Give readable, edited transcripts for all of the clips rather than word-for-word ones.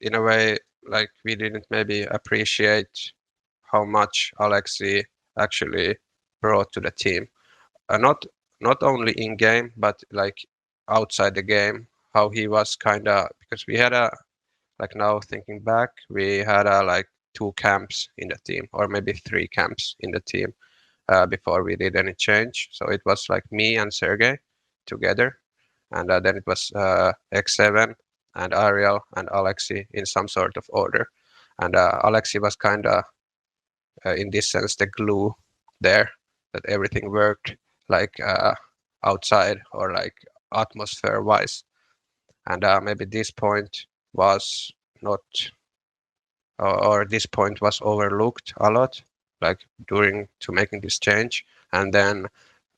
in a way, like we didn't maybe appreciate how much Aleksi actually brought to the team. Not only in game, but like outside the game, how he was kind of, because we had like now thinking back, we had like 2 camps in the team, or maybe 3 camps in the team before we did any change. So it was like me and Sergej together, and then it was xseveN and Ariel and Aleksi in some sort of order. And Aleksi was kind of, in this sense, the glue there, that everything worked like outside or like atmosphere wise. And maybe this point was not, or this point was overlooked a lot, like during to making this change. And then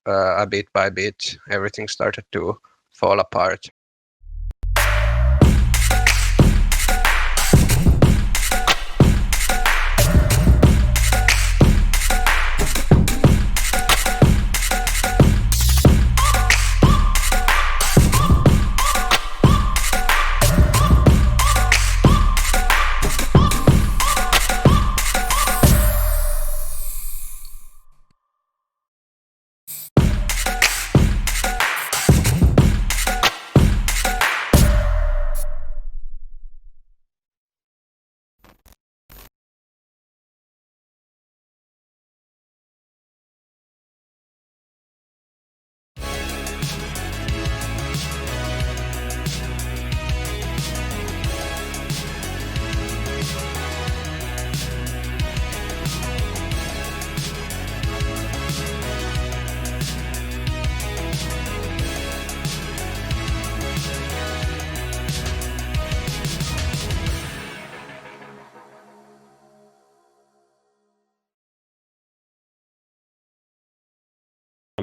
a bit by bit, everything started to fall apart.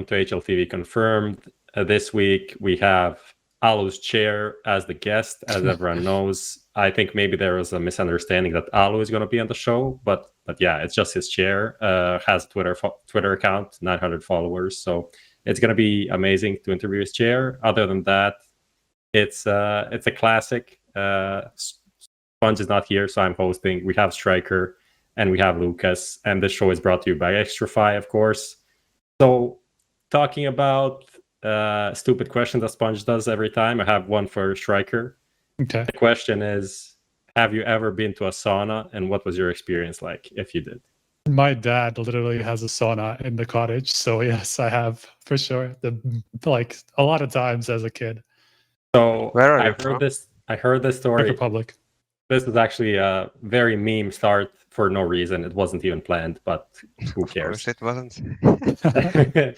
To HLTV Confirmed. This week we have Allu's chair as the guest, as everyone knows. I think maybe there was a misunderstanding that Allu is going to be on the show, but yeah, it's just his chair. Has Twitter account, 900 followers, so it's going to be amazing to interview his chair. Other than that, it's a classic. Sponge is not here, so I'm hosting. We have Striker and we have Lucas, and this show is brought to you by XtraFi, of course. So, talking about stupid questions that Sponge does every time, I have one for Striker. Okay. The question is, have you ever been to a sauna, and what was your experience like, if you did? My dad literally has a sauna in the cottage, so yes, I have for sure. Like a lot of times as a kid. So Where are you I from? heard this story. Czech Republic. This is actually a very meme start for no reason. It wasn't even planned, but who cares? Of course it wasn't.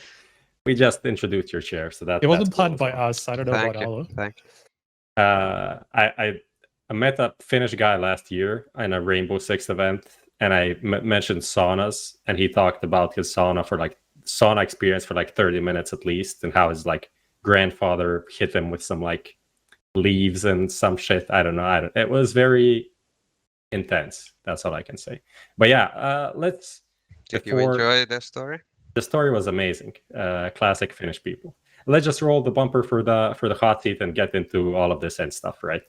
We just introduced your chair, so that It wasn't that's planned cool. by us. I don't know about Allu. Thank you. I met a Finnish guy last year in a Rainbow Six event, and I mentioned saunas, and he talked about his sauna experience for like 30 minutes at least, and how his like grandfather hit him with some like leaves and some shit. I don't know. It was very intense. That's all I can say. But yeah, let's. Did you enjoy the story? The story was amazing. Classic Finnish people. Let's just roll the bumper for the hot seat and get into all of this and stuff, right?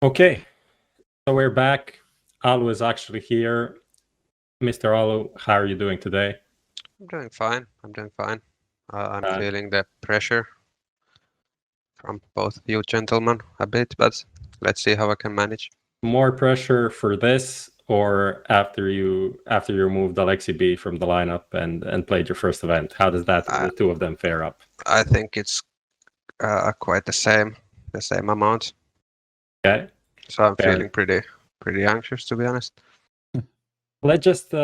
Okay, so we're back. Allu is actually here. Mr. Allu, how are you doing today? I'm doing fine. I'm feeling the pressure from both of you gentlemen a bit, but let's see how I can manage. More pressure for this, or after you removed Aleksib from the lineup and played your first event? How does that the two of them fare up? I think it's quite the same amount. Okay. So I'm feeling pretty anxious, to be honest. Let's just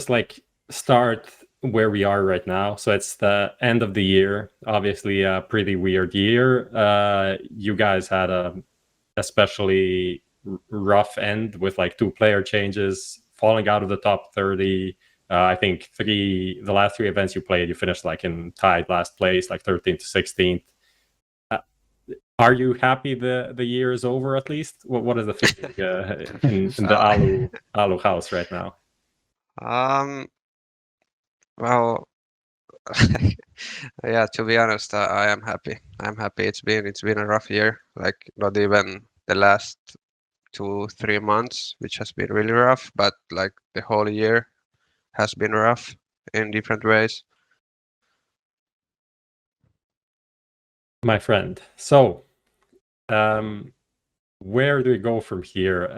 like start where we are right now. So it's the end of the year, obviously a pretty weird year. You guys had a especially rough end with like 2 player changes, falling out of the top 30. I think the last 3 events you played, you finished like in tied last place, like 13th to 16th. Are you happy the year is over at least? What is the feeling in the Allu house right now? Well, yeah, to be honest, I am happy. I'm happy. It's been a rough year. Like not even the last 2-3 months, which has been really rough, but like the whole year has been rough in different ways. My friend. So, where do we go from here?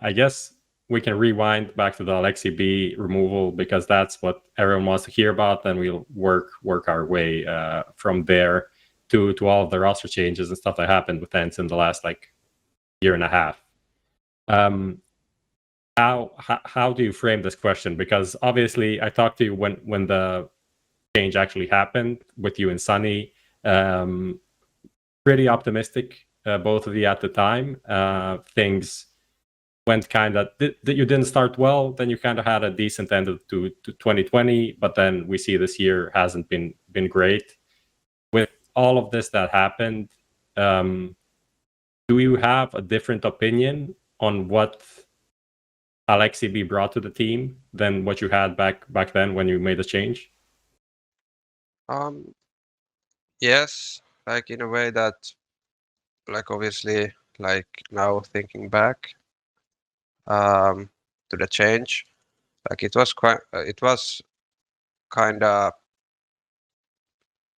I guess we can rewind back to the Aleksi B removal because that's what everyone wants to hear about. Then we'll work our way from there to all of the roster changes and stuff that happened with ENCE in the last like year and a half. How do you frame this question? Because obviously, I talked to you when the change actually happened with you and Sunny. Pretty optimistic, both of you at the time. Things went kind of that you didn't start well. Then you kind of had a decent end to 2020, but then we see this year hasn't been great. With all of this that happened, do you have a different opinion on what Aleksib brought to the team than what you had back then when you made the change? Yes, like in a way that, like obviously, like now thinking back, to the change, like it was kind of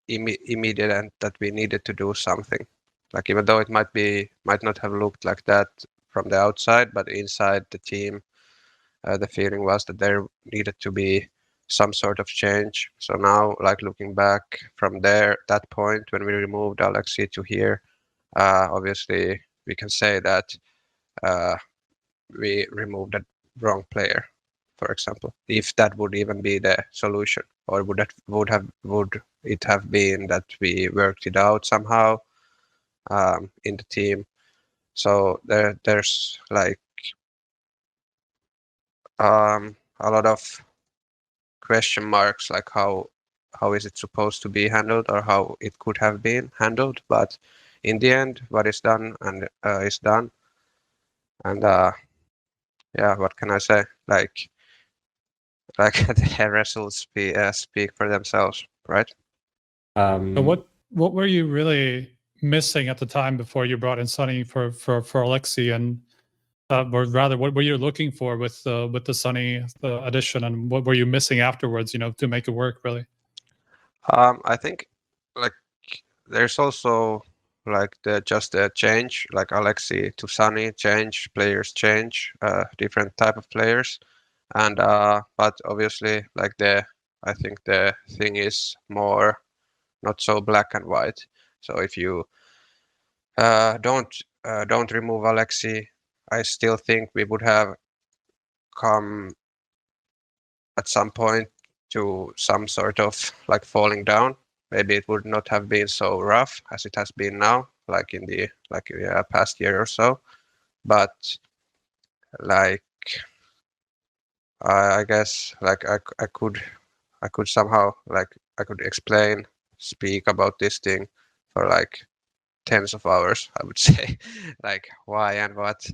immediate and that we needed to do something. Like even though it might not have looked like that from the outside, but inside the team, the feeling was that there needed to be some sort of change. So now, like looking back from that point when we removed Aleksi to here, obviously we can say that we removed the wrong player, for example. If that would even be the solution, or would it have been that we worked it out somehow in the team? So there's like a lot of question marks, like how is it supposed to be handled or how it could have been handled. But in the end, what is done and is done. And yeah, what can I say? Like the results speak for themselves, right? So what were you really missing at the time before you brought in Sunny for Aleksi, and or rather, what were you looking for with the Sunny addition, and what were you missing afterwards? To make it work really. I think like there's also like just a change, like Aleksi to Sunny change, players change, different type of players, and but obviously like I think the thing is more not so black and white. So if you don't remove Aleksi, I still think we would have come at some point to some sort of like falling down. Maybe it would not have been so rough as it has been now, like in the past year or so. But like I guess like I could somehow like I could speak about this thing for like tens of hours, I would say, like why and what.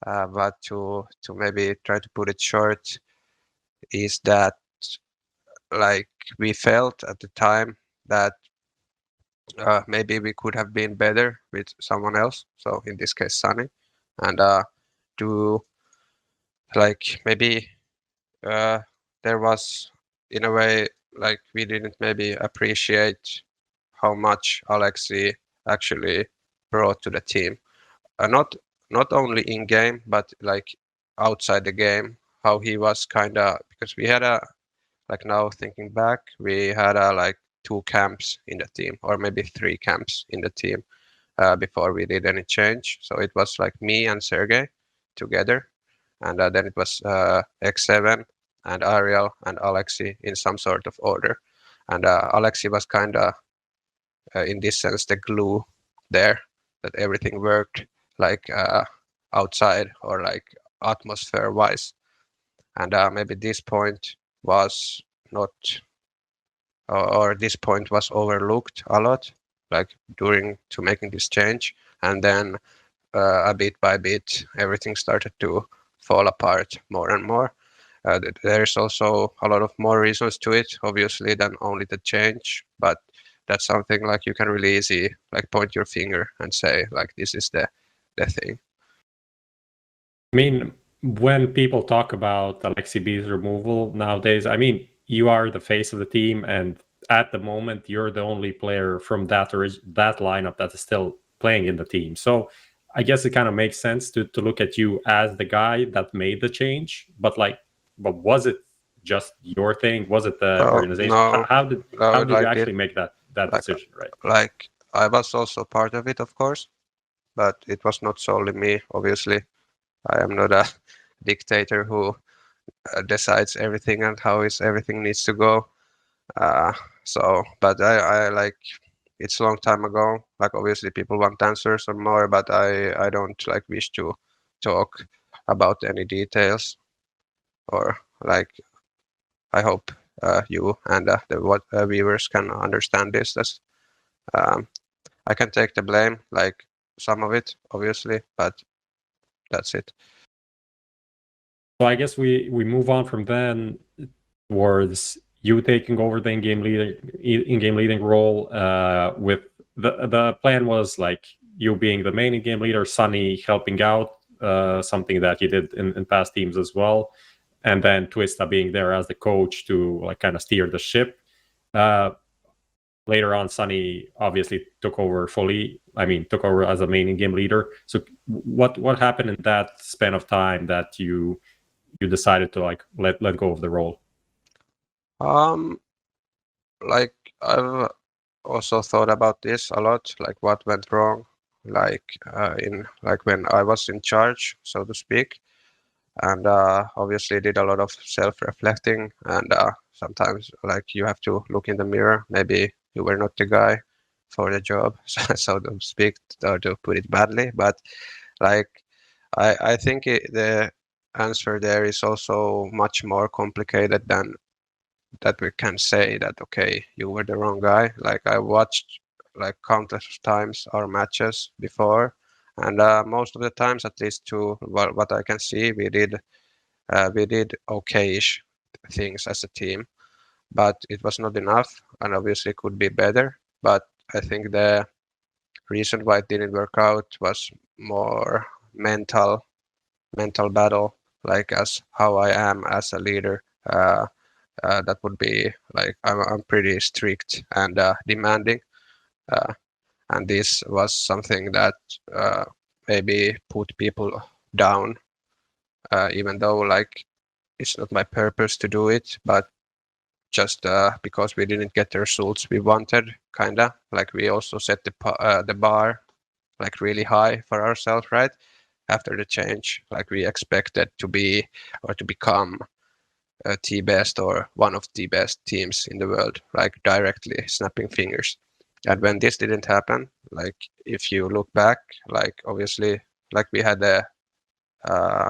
But to maybe try to put it short is that like we felt at the time that maybe we could have been better with someone else. So in this case, Sunny, and to like maybe there was in a way like we didn't maybe appreciate how much Aleksi actually brought to the team. Not only in game, but like outside the game, how he was kind of, because we had like now thinking back, we had like 2 camps in the team, or maybe 3 camps in the team before we did any change. So it was like me and Sergej together, and then it was xseveN and Ariel and Aleksi in some sort of order. And Aleksi was kind of, in this sense, the glue there, that everything worked like outside or like atmosphere-wise. And maybe this point was not, or this point was overlooked a lot, like during to making this change, and then a bit by bit everything started to fall apart more and more. There's also a lot of more reasons to it, obviously, than only the change. But that's something like you can really easy like point your finger and say like this is the thing. I mean, when people talk about Aleksib's removal nowadays, I mean, you are the face of the team, and at the moment, you're the only player from that lineup that is still playing in the team. So I guess it kind of makes sense to look at you as the guy that made the change. But was it just your thing? Was it the organization? No, how did you actually make that decision, right? Like I was also part of it, of course, but it was not solely me, obviously. I am not a dictator who decides everything and how everything needs to go. But I like it's a long time ago. Like obviously people want answers or more, but I don't like wish to talk about any details. Or like I hope you and the viewers can understand this. As I can take the blame, like some of it, obviously, but that's it. So I guess we move on from then towards you taking over the in-game leading role. With the plan was like you being the main in-game leader, Sunny helping out, something that he did in past teams as well, and then Twista being there as the coach to like kind of steer the ship. Later on, Sunny obviously took over fully. I mean, took over as a main in-game leader. So what happened in that span of time that you decided to like let go of the role? Like I've also thought about this a lot, like what went wrong, like in like when I was in charge, so to speak, and obviously did a lot of self-reflecting, and sometimes like you have to look in the mirror. Maybe you were not the guy for the job, so to speak, or to put it badly, but like I think the answer there is also much more complicated than that we can say that okay, you were the wrong guy. Like I watched like countless times our matches before, and most of the times, at least to what I can see, we did okay-ish things as a team, but it was not enough, and obviously could be better. But I think the reason why it didn't work out was more mental battle, like as how I am as a leader. That would be like I'm pretty strict and demanding, and this was something that maybe put people down, even though like it's not my purpose to do it, but just because we didn't get the results we wanted, kinda like we also set the bar like really high for ourselves, right? After the change, like we expected to be or to become the best or one of the best teams in the world, like directly snapping fingers. And when this didn't happen, like if you look back, like obviously, like we had a,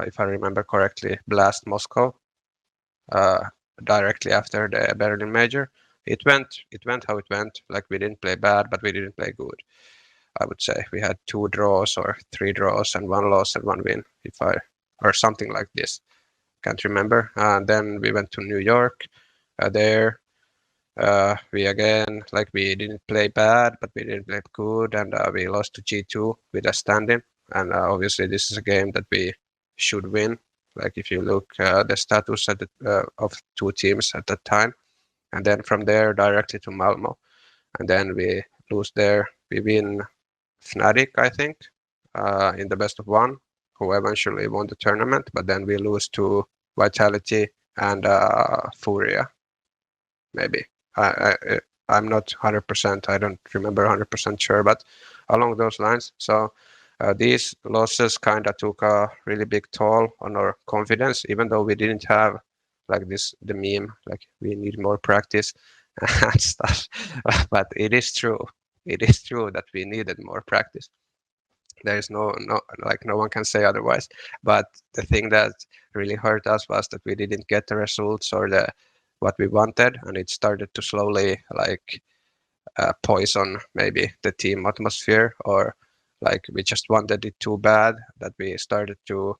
if I remember correctly, Blast Moscow directly after the Berlin Major. It went how it went. Like we didn't play bad, but we didn't play good. I would say we had 2 draws or 3 draws and 1 loss and 1 win, or something like this. Can't remember. And then we went to New York. There, we again, like we didn't play bad, but we didn't play good, and we lost to G2 with a stand-in. And obviously, this is a game that we should win. Like if you look the status at of 2 teams at that time, and then from there directly to Malmo, and then we lose there. We win Fnatic, I think, in the best of 1, who eventually won the tournament, but then we lose to Vitality and Furia, maybe. I'm not 100%, I don't remember 100% sure, but along those lines. So these losses kind of took a really big toll on our confidence, even though we didn't have like the meme, like we need more practice and stuff. But it is true. It is true that we needed more practice. There is no one can say otherwise. But the thing that really hurt us was that we didn't get the results or what we wanted, and it started to slowly like poison maybe the team atmosphere, or like we just wanted it too bad that we started to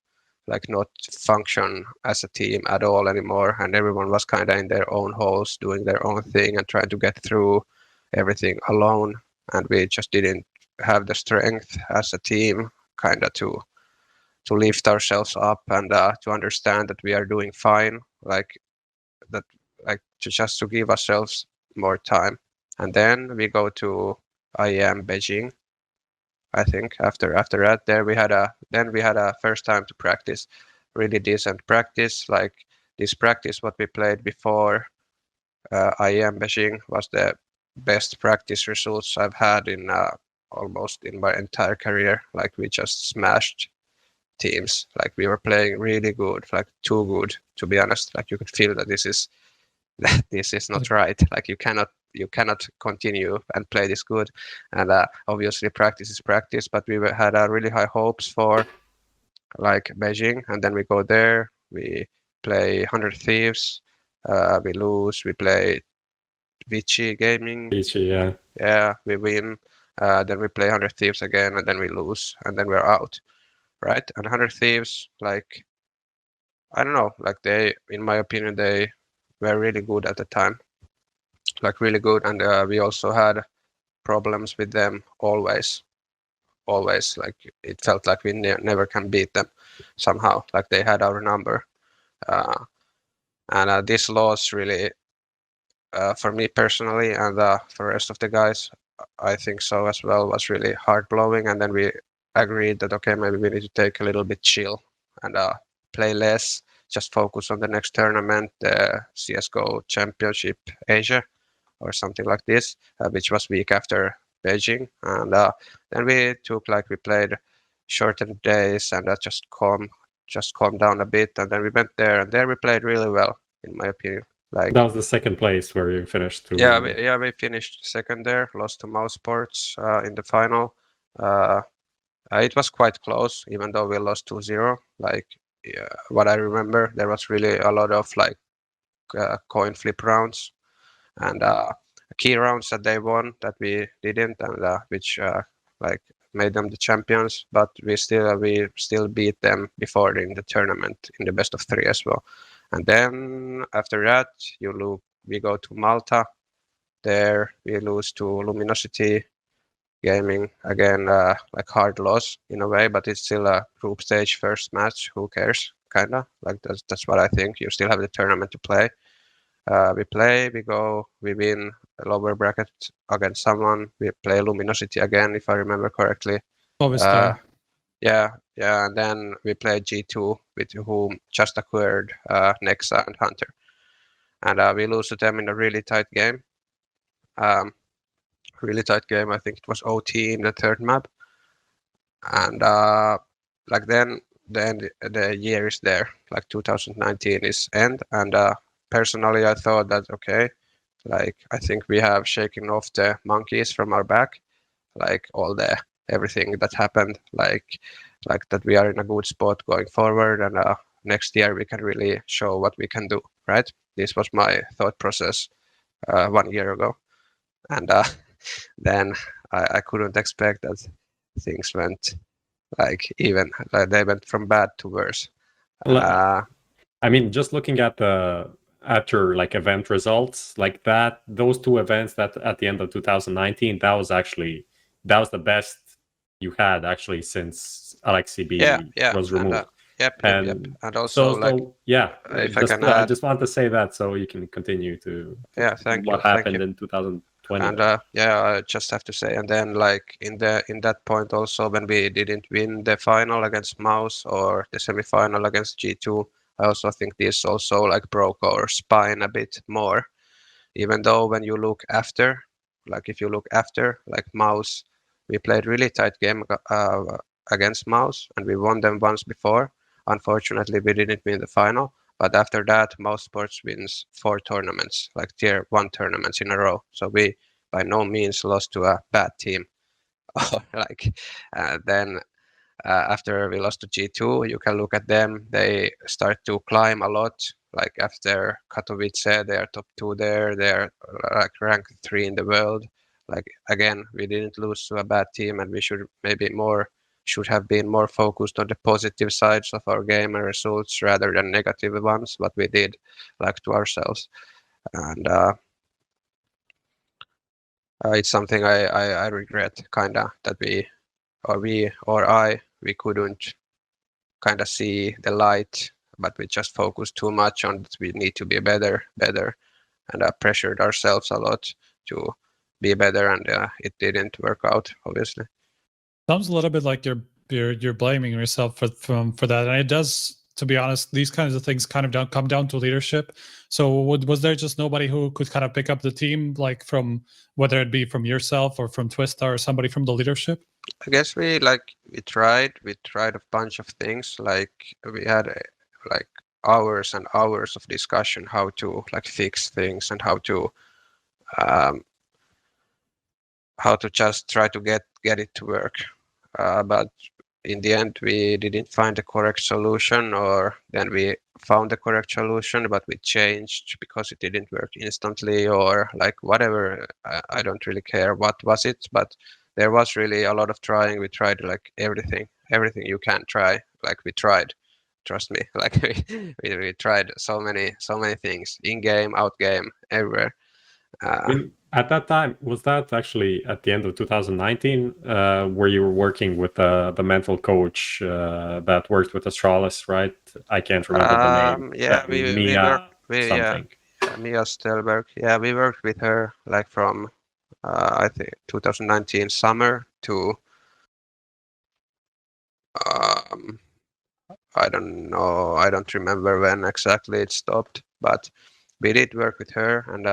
like not function as a team at all anymore, and everyone was kind of in their own holes doing their own thing and trying to get through everything alone, and we just didn't have the strength as a team kind of to lift ourselves up and to understand that we are doing fine, like that, like just to give ourselves more time. And then we go to IEM Beijing. I think after that, then we had a first time to practice, really decent practice. Like this practice, what we played before IEM Beijing was the best practice results I've had in almost in my entire career. Like we just smashed teams. Like we were playing really good, like too good to be honest. Like you could feel that this is not right. Like you cannot continue and play this good. And obviously practice is practice, but we had really high hopes for like Beijing, and then we go there, we play 100 Thieves, we lose, we play Vici Gaming. Vici, yeah. Yeah, we win. Then we play 100 Thieves again, and then we lose, and then we're out, right? And 100 Thieves, like, I don't know, like they, in my opinion, they were really good at the time, like really good. And we also had problems with them always. Like it felt like we never can beat them somehow. Like they had our number, and this loss really, for me personally, and for the rest of the guys, I think so as well, was really hard blowing. And then we agreed that okay, maybe we need to take a little bit chill and play less, just focus on the next tournament, the CSGO Championship Asia or something like this, which was week after Beijing. And then we played shortened days and just calmed down a bit. And then we went there, and there we played really well, in my opinion. Like that was the second place where you finished. We finished second there, lost to Mouse Sports in the final. It was quite close, even though we lost 2-0. Like what I remember, there was really a lot of like coin flip rounds and key rounds that they won that we didn't, and which like made them the champions. But we still beat them before in the tournament in the best of 3 as well. And then after that, we go to Malta. There we lose to Luminosity Gaming again, like hard loss in a way, but it's still a group stage first match. Who cares? Kinda like that's what I think. You still have the tournament to play. We win a lower bracket against someone. We play Luminosity again, if I remember correctly. Obviously. Yeah, and then we play G2, with whom just acquired Nexa and Hunter. And we lose to them in a really tight game. Really tight game. I think it was OT in the third map. And like then the year is there. Like 2019 is end. And personally, I thought that, okay, like I think we have shaken off the monkeys from our back. Like everything that happened, like that we are in a good spot going forward, and next year we can really show what we can do, right? This was my thought process 1 year ago, and then I couldn't expect that things went they went from bad to worse. I mean, just looking at after like event results like that, those 2 events that at the end of 2019, that was the best you had actually since Aleksib was removed. Yep. And also, I just want to say that so you can continue to what happened in 2020. And I just have to say, and then like in that point also, when we didn't win the final against Mouse or the semi-final against G2, I also think this also like broke our spine a bit more. Even though when you look after, like Mouse, we played really tight game against Mouse, and we won them once before. Unfortunately, we didn't win the final. But after that, Mouse Sports wins 4 tournaments, like tier 1 tournaments in a row. So we by no means lost to a bad team. Then after we lost to G2, you can look at them. They start to climb a lot. Like after Katowice, they are top 2 there. They are like ranked 3 in the world. Like again, we didn't lose to a bad team, and we should maybe more should have been more focused on the positive sides of our game and results rather than negative ones, what we did like to ourselves. And it's something I regret kinda, that we couldn't kinda see the light, but we just focused too much on that we need to be better, and pressured ourselves a lot to be better, and it didn't work out, obviously. Sounds a little bit like you're blaming yourself for that, and it does. To be honest, these kinds of things kind of come down to leadership. So was there just nobody who could kind of pick up the team, like from whether it be from yourself or from Twista or somebody from the leadership? I guess we tried a bunch of things. Like we had like hours and hours of discussion how to like fix things and how to just try to get it to work. But in the end, we didn't find the correct solution, or then we found the correct solution, but we changed because it didn't work instantly, or like whatever. I don't really care what was it, but there was really a lot of trying. We tried like everything you can try. Like we tried, trust me. Like we tried so many things, in game, out game, everywhere. At that time, was that actually at the end of 2019, where you were working with the mental coach that worked with Astralis, right? I can't remember the name. Yeah, Mia something. Yeah, Mia Stelberg. Yeah, we worked with her like from I think 2019 summer to I don't know. I don't remember when exactly it stopped, but we did work with her, and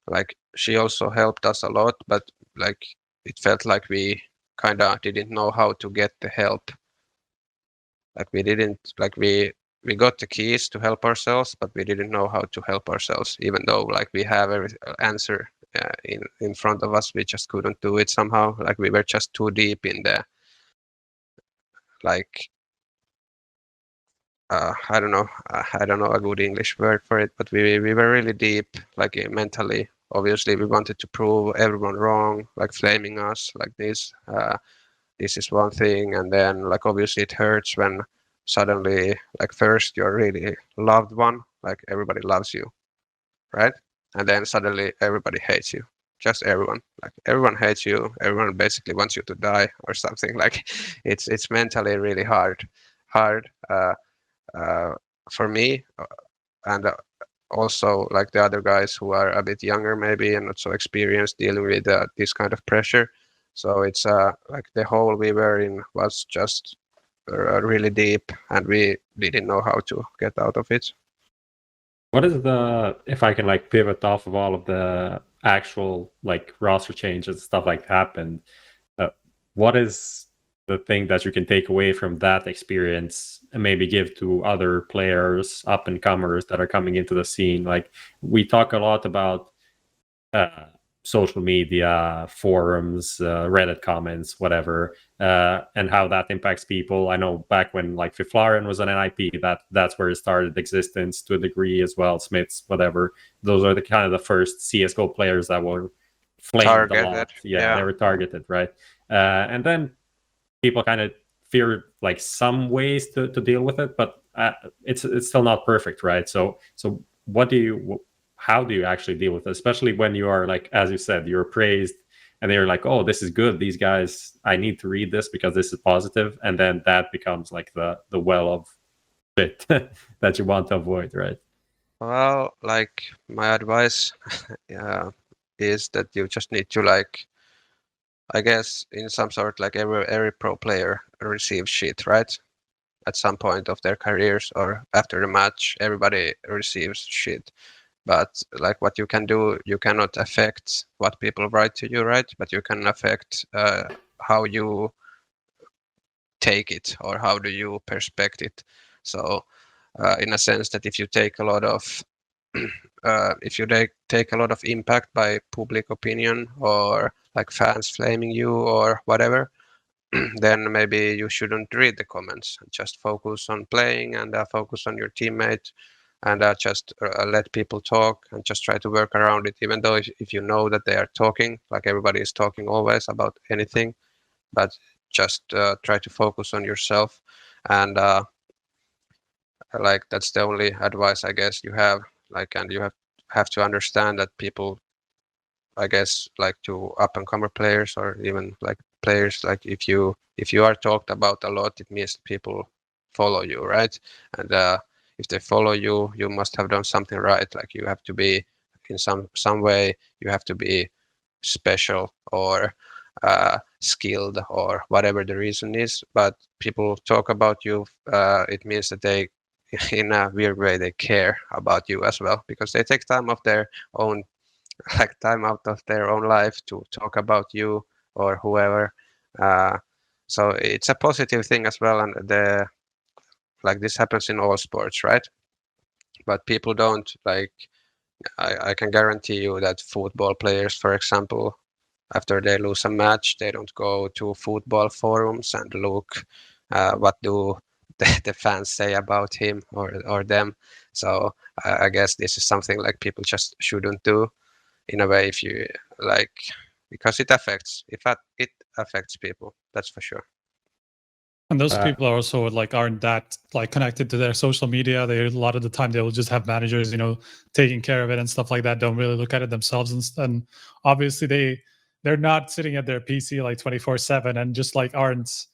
like she also helped us a lot, but like it felt like we kind of didn't know how to get the help. Like we didn't like we got the keys to help ourselves, but we didn't know how to help ourselves, even though like we have every answer in front of us. We just couldn't do it somehow. Like we were just too deep in the like I don't know a good English word for it, but we were really deep, like mentally. Obviously, we wanted to prove everyone wrong, like flaming us like this. This is one thing, and then like obviously it hurts when suddenly like first you're really loved one, like everybody loves you, right? And then suddenly everybody hates you. Just everyone, like everyone hates you. Everyone basically wants you to die or something. Like it's mentally really hard. For me, and also like the other guys who are a bit younger maybe and not so experienced dealing with this kind of pressure. So it's like the hole we were in was just really deep, and we didn't know how to get out of it. What is if I can like pivot off of all of the actual like roster changes, stuff like that happened, what is the thing that you can take away from that experience and maybe give to other players, up and comers that are coming into the scene? Like we talk a lot about social media, forums, Reddit comments, whatever, and how that impacts people. I know back when like Fiflaren was an NIP, that's where it started existence to a degree as well. Smiths, whatever. Those are the kind of the first CSGO players that were flamed a lot. Yeah, they were targeted, right? And then people kind of fear like some ways to deal with it, but it's still not perfect, right? So how do you actually deal with it, especially when you are like, as you said, you're praised and they're like, oh, this is good, these guys, I need to read this because this is positive, and then that becomes like the well of shit that you want to avoid, right? Well, like my advice is that you just need to like, I guess in some sort, like every pro player receives shit, right? At some point of their careers or after the match, everybody receives shit. But like what you can do, you cannot affect what people write to you, right? But you can affect how you take it or how do you perspect it. So in a sense that if you take a lot of take a lot of impact by public opinion or like fans flaming you or whatever, then maybe you shouldn't read the comments. Just focus on playing and focus on your teammate, and just let people talk and just try to work around it, even though if you know that they are talking, like everybody is talking always about anything, but just try to focus on yourself, and like that's the only advice I guess you have. Like, and you have to understand that people, I guess, like to up and comer players or even like players, like if you are talked about a lot, it means people follow you, right? And if they follow you, you must have done something right. Like you have to be in some way, you have to be special or skilled or whatever the reason is. But people talk about you, it means that they, in a weird way, they care about you as well, because they take time of their own, like time out of their own life to talk about you or whoever. So it's a positive thing as well, and like this happens in all sports, right? But people don't like. I can guarantee you that football players, for example, after they lose a match, they don't go to football forums and look what do the fans say about him or them. So I guess this is something like people just shouldn't do in a way, if you like, because it affects people, that's for sure. And those people are also like aren't that like connected to their social media. They a lot of the time they'll just have managers, taking care of it and stuff like that. Don't really look at it themselves, and obviously they're not sitting at their PC like 24/7 and just like aren't,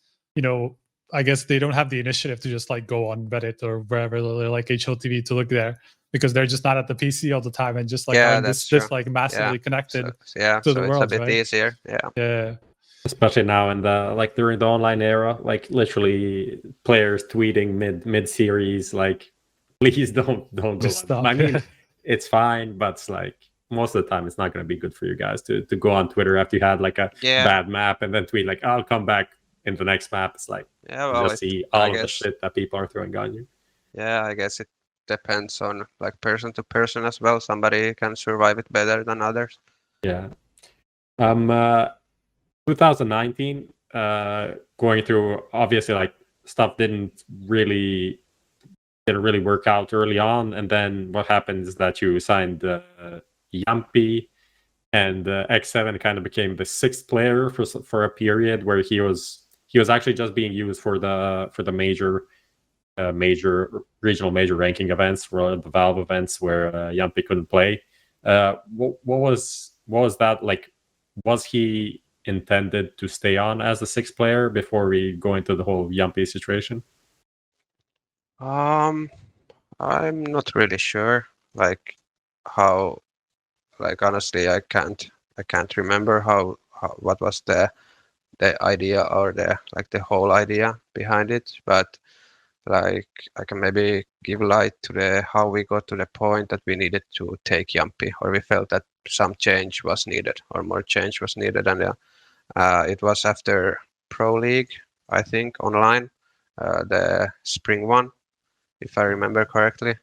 I guess they don't have the initiative to just like go on Reddit or wherever, like HLTV, to look there, because they're just not at the PC all the time and just like aren't this like massively connected to the world. It's a bit easier. Yeah. Especially now in the during the online era, like literally players tweeting mid series, like please don't just go. Stop. I mean, it's fine, but it's like most of the time it's not going to be good for you guys to go on Twitter after you had like a bad map and then tweet like I'll come back in the next map. It's like you just see all of the shit that people are throwing on you. Yeah, I guess it depends on like person to person as well. Somebody can survive it better than others. Yeah. 2019, going through, obviously like stuff didn't really work out early on, and then what happens is that you signed Jamppi, and xseveN kind of became the sixth player for a period where he was actually just being used for the major regional major ranking events, for the Valve events where Jamppi couldn't play. What was that like? Was he intended to stay on as the sixth player before we go into the whole Jamppi situation? I'm not really sure. Like how, like honestly, I can't remember what was the idea or the whole idea behind it. But like I can maybe give light to how we got to the point that we needed to take Jamppi, or we felt that some change was needed or more change was needed, and it was after Pro League, I think, online, the spring one, if I remember correctly.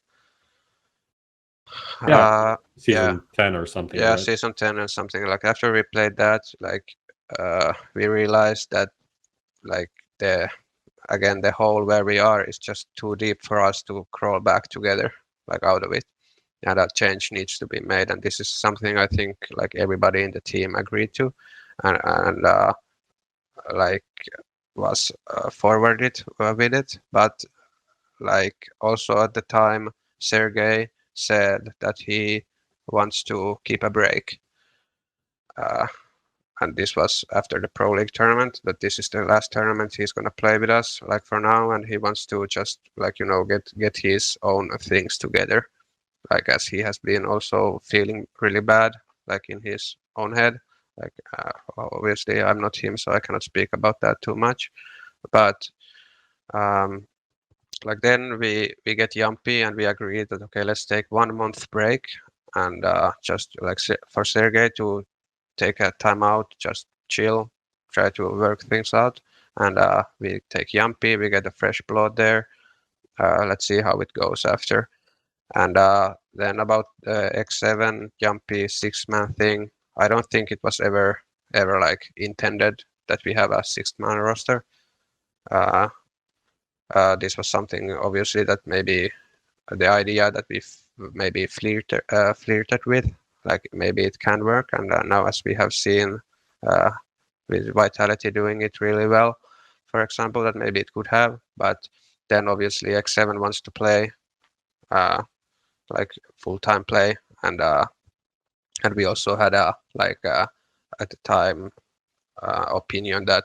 Season 10 or something. Yeah, right? Season 10 or something. Like after we played that, like we realized that like the hole where we are is just too deep for us to crawl back together, like out of it. And that change needs to be made. And this is something I think like everybody in the team agreed to, and like was forwarded with it. But like also at the time, Sergej said that he wants to keep a break. And this was after the Pro League tournament, that this is the last tournament he's going to play with us, like for now, and he wants to just like get his own things together, like as he has been also feeling really bad, like in his own head. Like obviously I'm not him, so I cannot speak about that too much, but like then we get Jamppi and we agreed that okay, let's take 1 month break, and just like for Sergej to take a time out, just chill, try to work things out, and we take Jamppi, we get a fresh blood there. Let's see how it goes after. And then about the xseveN Jamppi 6-man thing, I don't think it was ever like intended that we have a 6-man roster. This was something obviously that maybe the idea that we maybe flirted with, like maybe it can work. And now as we have seen, with Vitality doing it really well, for example, that maybe it could have. But then obviously xseveN wants to play like full-time play, and we also had a at the time opinion that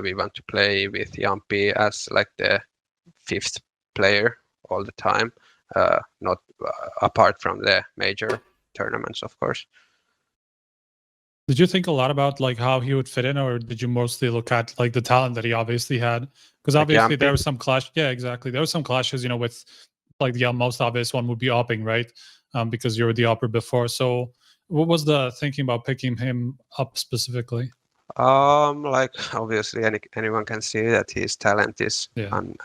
we want to play with Jamppi as like the 5th player all the time, not apart from the major tournaments, of course. Did you think a lot about like how he would fit in, or did you mostly look at like the talent that he obviously had? Because obviously there was some clash. Yeah, exactly. There was some clashes, you know, with like the most obvious one would be AWPing, right? Because you were the AWPer before. So what was the thinking about picking him up specifically? Like obviously anyone can see that his talent is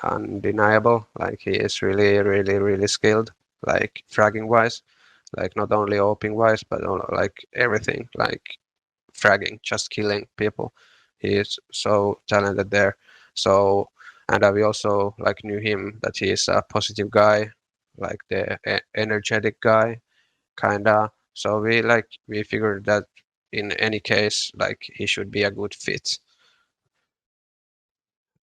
undeniable. Like he is really skilled, like fragging wise, like not only AWPing wise, but like everything, like fragging, just killing people. He is so talented there. So, and we also like knew him that he is a positive guy, like the energetic guy, kinda. So we figured that in any case, like he should be a good fit.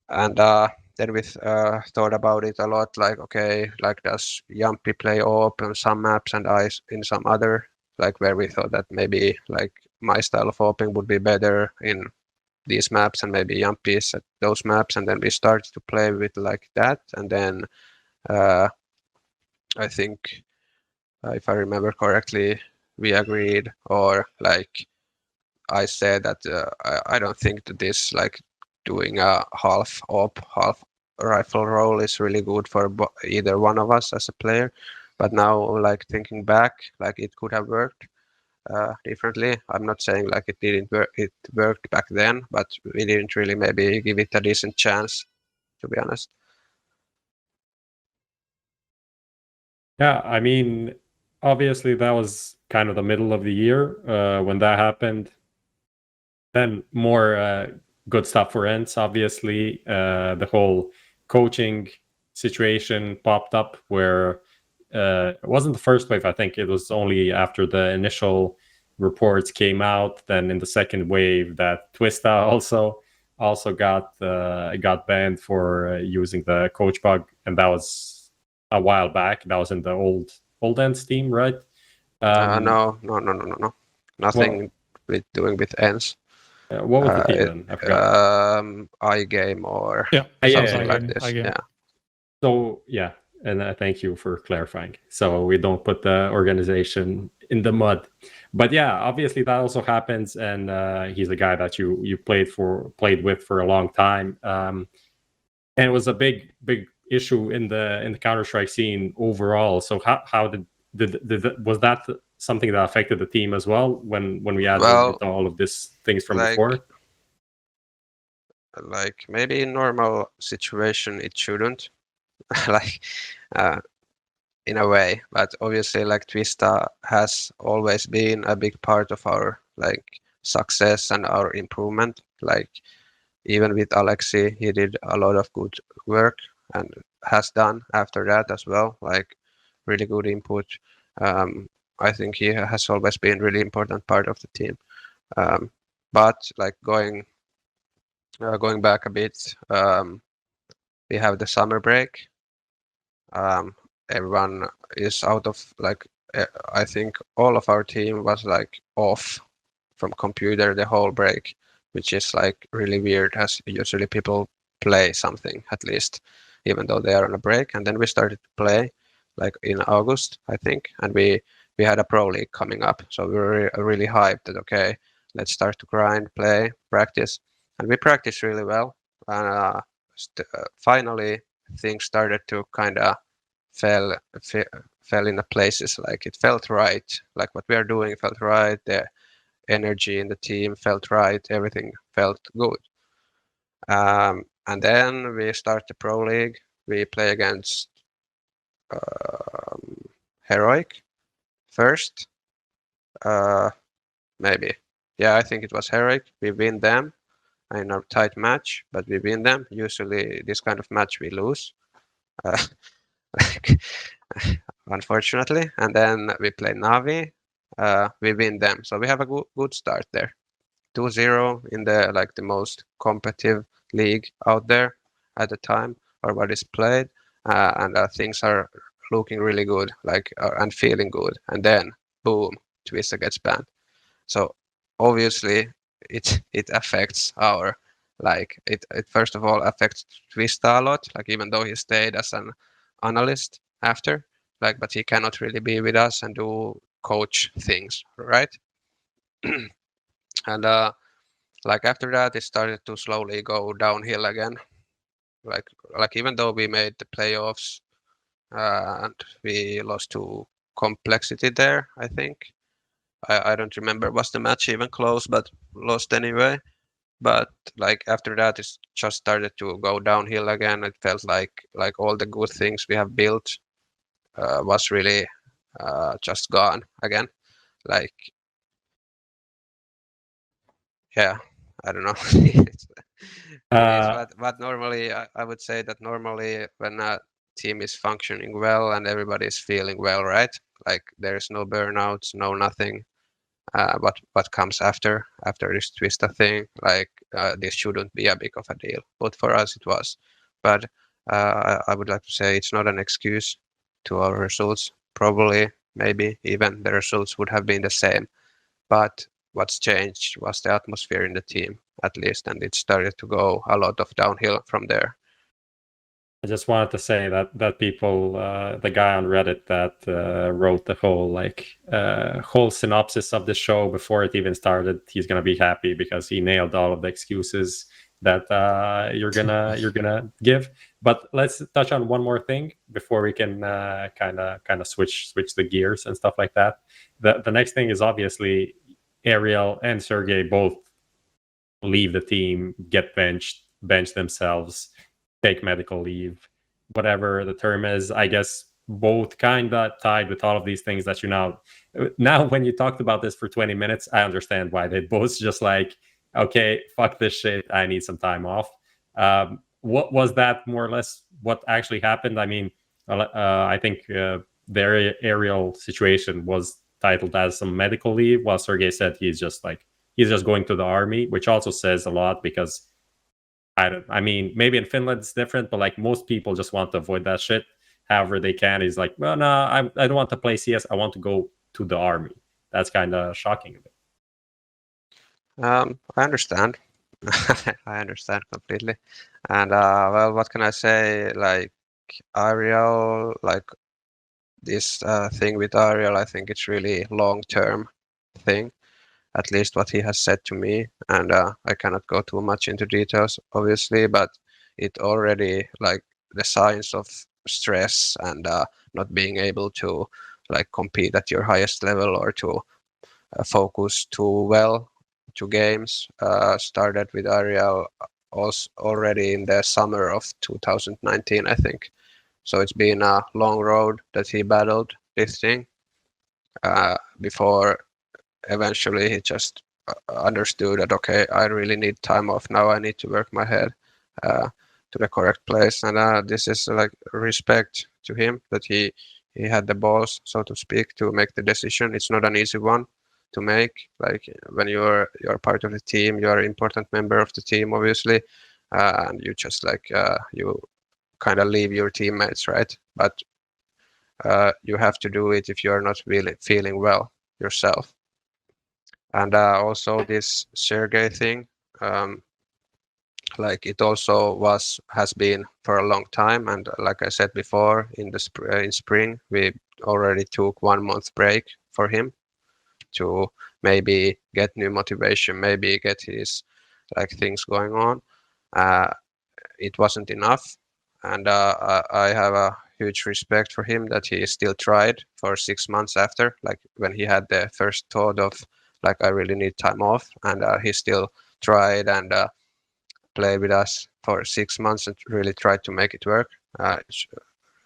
And then we thought about it a lot, like, okay, like does Jamppi play AWP on some maps and I in some other, like where we thought that maybe like my style of AWPing would be better in these maps and maybe Jamppi is at those maps, and then we started to play with like that. And then I think if I remember correctly, we agreed, or like I said that I don't think that this like doing a half AWP, half rifle role is really good for either one of us as a player. But now, like thinking back, like it could have worked differently. I'm not saying like it didn't work. It worked back then, but we didn't really maybe give it a decent chance, to be honest. Yeah, I mean, obviously that was kind of the middle of the year when that happened. Then more good stuff for ENCE, obviously. The whole coaching situation popped up where it wasn't the first wave. I think it was only after the initial reports came out, then in the second wave that Twista also got banned for using the coach bug, and that was a while back. That was in the old ENCE team, right? No. Nothing with doing with ENCE. What was the team then? I forgot. iGame or something like this. Yeah. So yeah, and thank you for clarifying. So we don't put the organization in the mud. But yeah, obviously that also happens, and he's a guy that you played with for a long time, and it was a big issue in the Counter-Strike scene overall. So how did was that something that affected the team as well when we added all of these things from before? Like maybe in normal situation it shouldn't, like in a way, but obviously like Twista has always been a big part of our like success and our improvement. Like even with Aleksi, he did a lot of good work and has done after that as well, like really good input. I think he has always been really important part of the team. But like going back a bit, we have the summer break. Everyone is out of like I think all of our team was like off from computer the whole break, which is like really weird, as usually people play something at least, even though they are on a break. And then we started to play like in August, I think, and we had a pro league coming up, so we were really hyped that okay, let's start to grind, play, practice, and we practiced really well. And finally, things started to kind of fell into places. Like it felt right, like what we are doing felt right. The energy in the team felt right. Everything felt good. And then we start the pro league. We play against Heroic first. Maybe. Yeah, I think it was Heroic. We win them in a tight match, but we win them. Usually this kind of match we lose. Unfortunately. And then we play NAVI. We win them. So we have a good start there 2-0 in the the most competitive league out there at the time, or what is played, and things are looking really good, and feeling good, and then boom, Twista gets banned. So obviously it affects our it first of all affects Twista a lot, even though he stayed as an analyst after, but he cannot really be with us and do coach things, right? And after that it started to slowly go downhill again. Even though we made the playoffs and we lost to Complexity there, I think. I don't remember was the match even close, but lost anyway. But after that it just started to go downhill again. It felt like all the good things we have built was really just gone again. Yeah, I don't know. But normally I would say that normally when a team is functioning well and everybody is feeling well, right? There's no burnouts, no nothing. What comes after this Twista thing, this shouldn't be a big of a deal, but for us it was. But I would like to say it's not an excuse to our results. Probably, maybe even the results would have been the same, but what's changed was the atmosphere in the team, at least, and it started to go a lot of downhill from there. I just wanted to say that people, the guy on Reddit that wrote the whole synopsis of the show before it even started, he's gonna be happy because he nailed all of the excuses that you're gonna give. But let's touch on one more thing before we can kind of switch the gears and stuff like that. The next thing is obviously Ariel and Sergej both leave the team, get bench themselves, take medical leave, whatever the term is. I guess both kind of tied with all of these things that you now when you talked about this for 20 minutes, I understand why they both just okay, fuck this shit, I need some time off. What was that more or less what actually happened? I mean, I think their Ariel situation was titled as some medical leave, while Sergej said he's just going to the army, which also says a lot because I mean, maybe in Finland it's different, but most people just want to avoid that shit however they can. He's well, no, I don't want to play CS. I want to go to the army. That's kind of shocking a bit. I understand. I understand completely. And well, what can I say? Ariel, this thing with Ariel, I think it's really long-term thing. At least what he has said to me, and I cannot go too much into details, obviously, but it already the signs of stress and not being able to compete at your highest level or to focus too well to games started with Ariel also already in the summer of 2019, I think. So it's been a long road that he battled this thing before eventually he just understood that, okay, I really need time off now. I need to work my head to the correct place. And this is respect to him that he had the balls, so to speak, to make the decision. It's not an easy one to make. When you're part of the team, you're an important member of the team, obviously, and you just you kind of leave your teammates, right? But you have to do it if you're not really feeling well yourself. And also this Sergej thing, it also has been for a long time. And like I said before, in spring, we already took 1 month break for him to maybe get new motivation, maybe get his things going on. It wasn't enough. And I have a huge respect for him that he still tried for 6 months after, when he had the first thought of I really need time off, and he still tried and played with us for 6 months and really tried to make it work.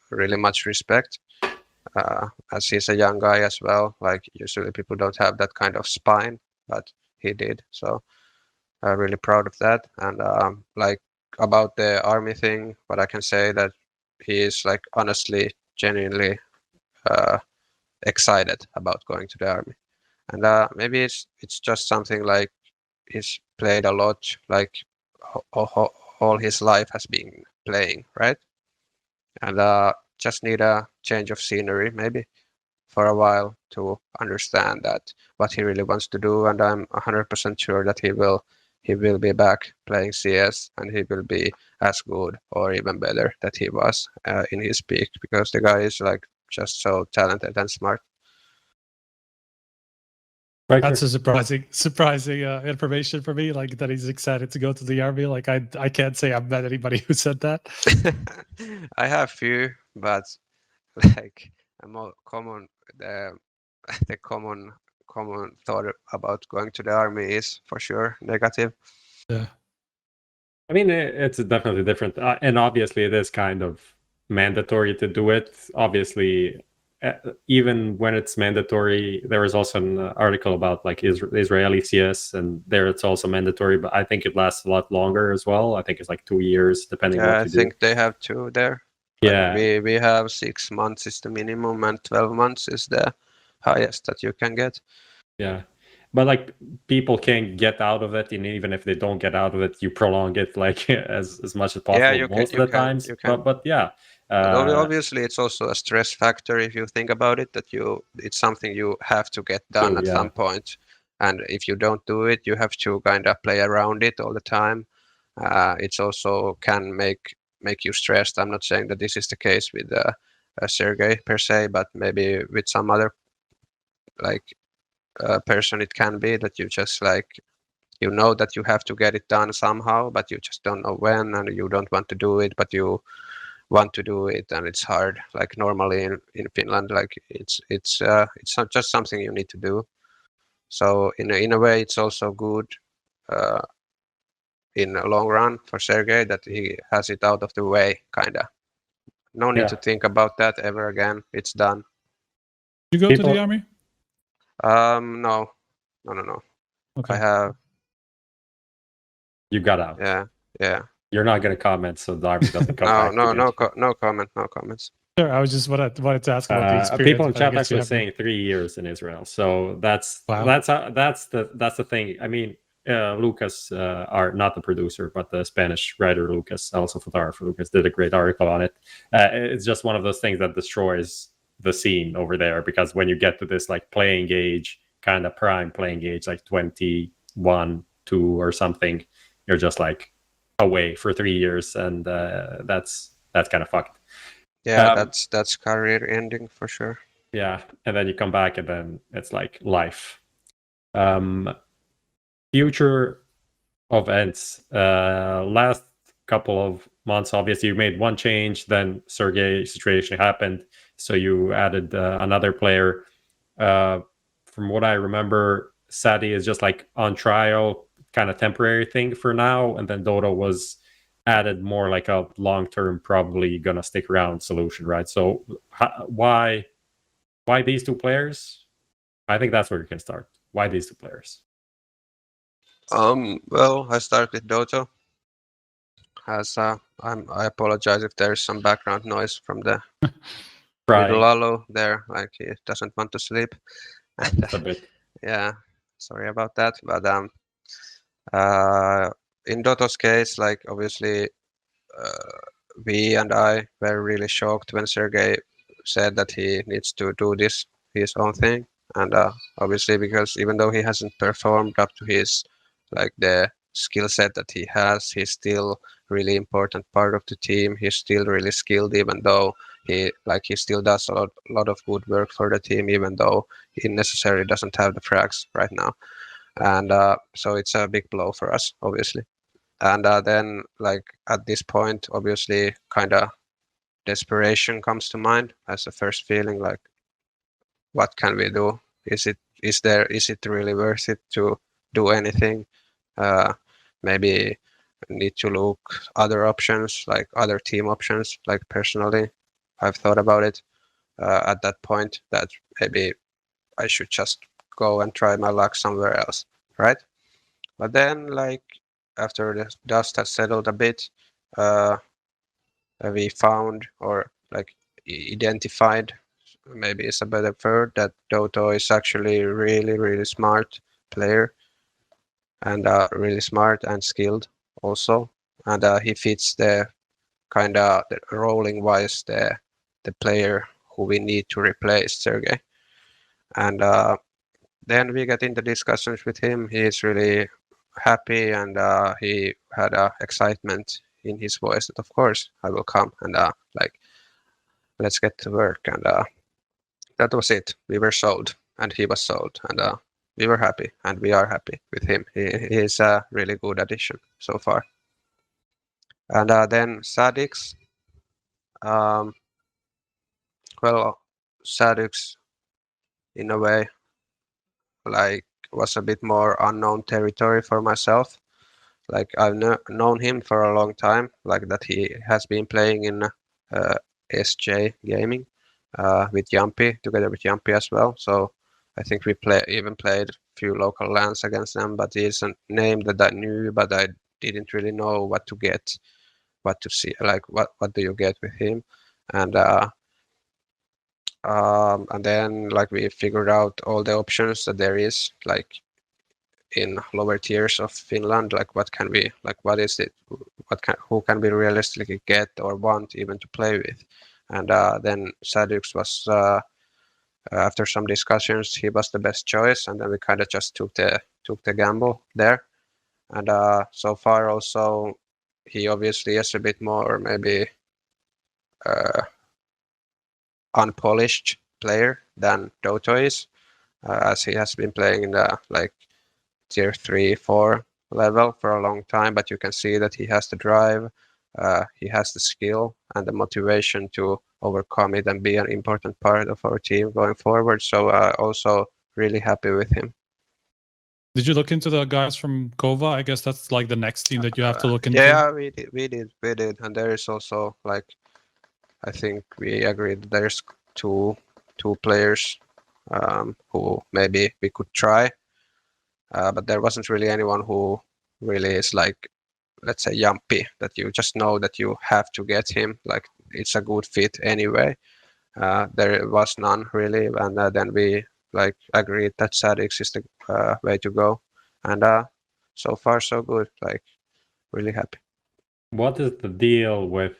Really much respect, as he's a young guy as well. Usually people don't have that kind of spine, but he did. So really proud of that. And about the army thing, what I can say that he is honestly, genuinely excited about going to the army. And maybe it's just something he's played a lot, like all his life has been playing, right? And just need a change of scenery maybe for a while to understand that what he really wants to do. And I'm 100% sure that he will be back playing CS, and he will be as good or even better that he was in his peak, because the guy is like just so talented and smart. Right. That's a surprising information for me. Like that he's excited to go to the army. Like I can't say I've met anybody who said that. I have few, but like a more common the common thought about going to the army is for sure negative. Yeah. I mean, it's definitely different, and obviously it is kind of mandatory to do it. Obviously, even when it's mandatory, there is also an article about like Israeli CS, and there it's also mandatory, but I think it lasts a lot longer as well. I think it's like 2 years, depending on what you do. I think they have 2 there. Yeah. We have 6 months is the minimum, and 12 months is the highest that you can get. Yeah. But like people can get out of it, and even if they don't get out of it, you prolong it like as much as possible most of the times. But yeah. But obviously, it's also a stress factor if you think about it. That it's something you have to get done at some point, and if you don't do it, you have to kind of play around it all the time. It's also can make you stressed. I'm not saying that this is the case with Sergej per se, but maybe with some other like person, it can be that you just like that you have to get it done somehow, but you just don't know when, and you don't want to do it, but you want to do it, and it's hard. Like normally in Finland, like it's not just something you need to do. So in a way, it's also good in the long run for Sergej that he has it out of the way, kinda. No need to think about that ever again. It's done. You go to the army? No. Okay. I have. You got out. Yeah. You're not going to comment, so the army doesn't come back. No comments. Sure, I was just wanted to ask about the experience. People in chat actually saying 3 years in Israel, so that's the thing. I mean, Lucas, are not the producer, but the Spanish writer Lucas, also photographer Lucas, did a great article on it. It's just one of those things that destroys the scene over there, because when you get to this like playing age, kind of prime playing age, like 21, 2 or something, you're just like away for 3 years, and that's kind of fucked. Yeah, that's career ending for sure. Yeah, and then you come back, and then it's like life. Future of ENCE. Last couple of months, obviously, you made one change, then Sergej situation happened, so you added another player. From what I remember, SADDYX is just like on trial, kind of temporary thing for now, and then Doto was added more like a long-term, probably gonna stick around solution, right? So why these 2 players? I think that's where you can start. Why these 2 players? Well, I start with Doto. As I apologize if there is some background noise from the little allu there, like he doesn't want to sleep. A bit. Yeah, sorry about that. But in Doto's case, like obviously, we and I were really shocked when Sergej said that he needs to do this his own thing, and obviously because even though he hasn't performed up to his like the skill set that he has, he's still really important part of the team. He's still really skilled, even though he still does a lot of good work for the team, even though he necessarily doesn't have the frags right now. And so it's a big blow for us, obviously. And then like at this point, obviously, kind of desperation comes to mind as a first feeling, like what can we do? Is it really worth it to do anything? Maybe need to look other options, like other team options. Like personally, I've thought about it at that point, that maybe I should just go and try my luck somewhere else, right? But then, like after the dust has settled a bit, we found, or like identified, maybe it's a better word, that Doto is actually really, really smart player. and really smart and skilled also. And he fits the kind of rolling wise the player who we need to replace Sergej. And then we get into discussions with him. He is really happy, and he had excitement in his voice that of course I will come and like let's get to work. And that was it. We were sold, and he was sold, and we were happy, and we are happy with him. He is a really good addition so far. And then SADDYX. Well, SADDYX in a way like was a bit more unknown territory for myself. Like I've known him for a long time, like that he has been playing in SJ Gaming with Jamppi, together with Jamppi as well. So I think we even played a few local LANs against them, but he's a name that I knew, but I didn't really know what to get, what to see, like what do you get with him. And then like we figured out all the options that there is, like in lower tiers of Finland, like what can we, like what is it, who can we realistically get or want even to play with. And then SADDYX was after some discussions, he was the best choice, and then we kind of just took the gamble there. And so far also he obviously is a bit more maybe unpolished player than Doto is, as he has been playing in the like tier 3-4 level for a long time, but you can see that he has the drive, he has the skill and the motivation to overcome it and be an important part of our team going forward. So also really happy with him. Did you look into the guys from Kova? I guess that's like the next team that you have to look into. Yeah, we did, and there is also like, I think we agreed that there's two players who maybe we could try, but there wasn't really anyone who really is like, let's say Jamppi, that you just know that you have to get him, like it's a good fit anyway. There was none really, and then we like agreed that SADDYX is the way to go, and so far so good, like really happy. What is the deal with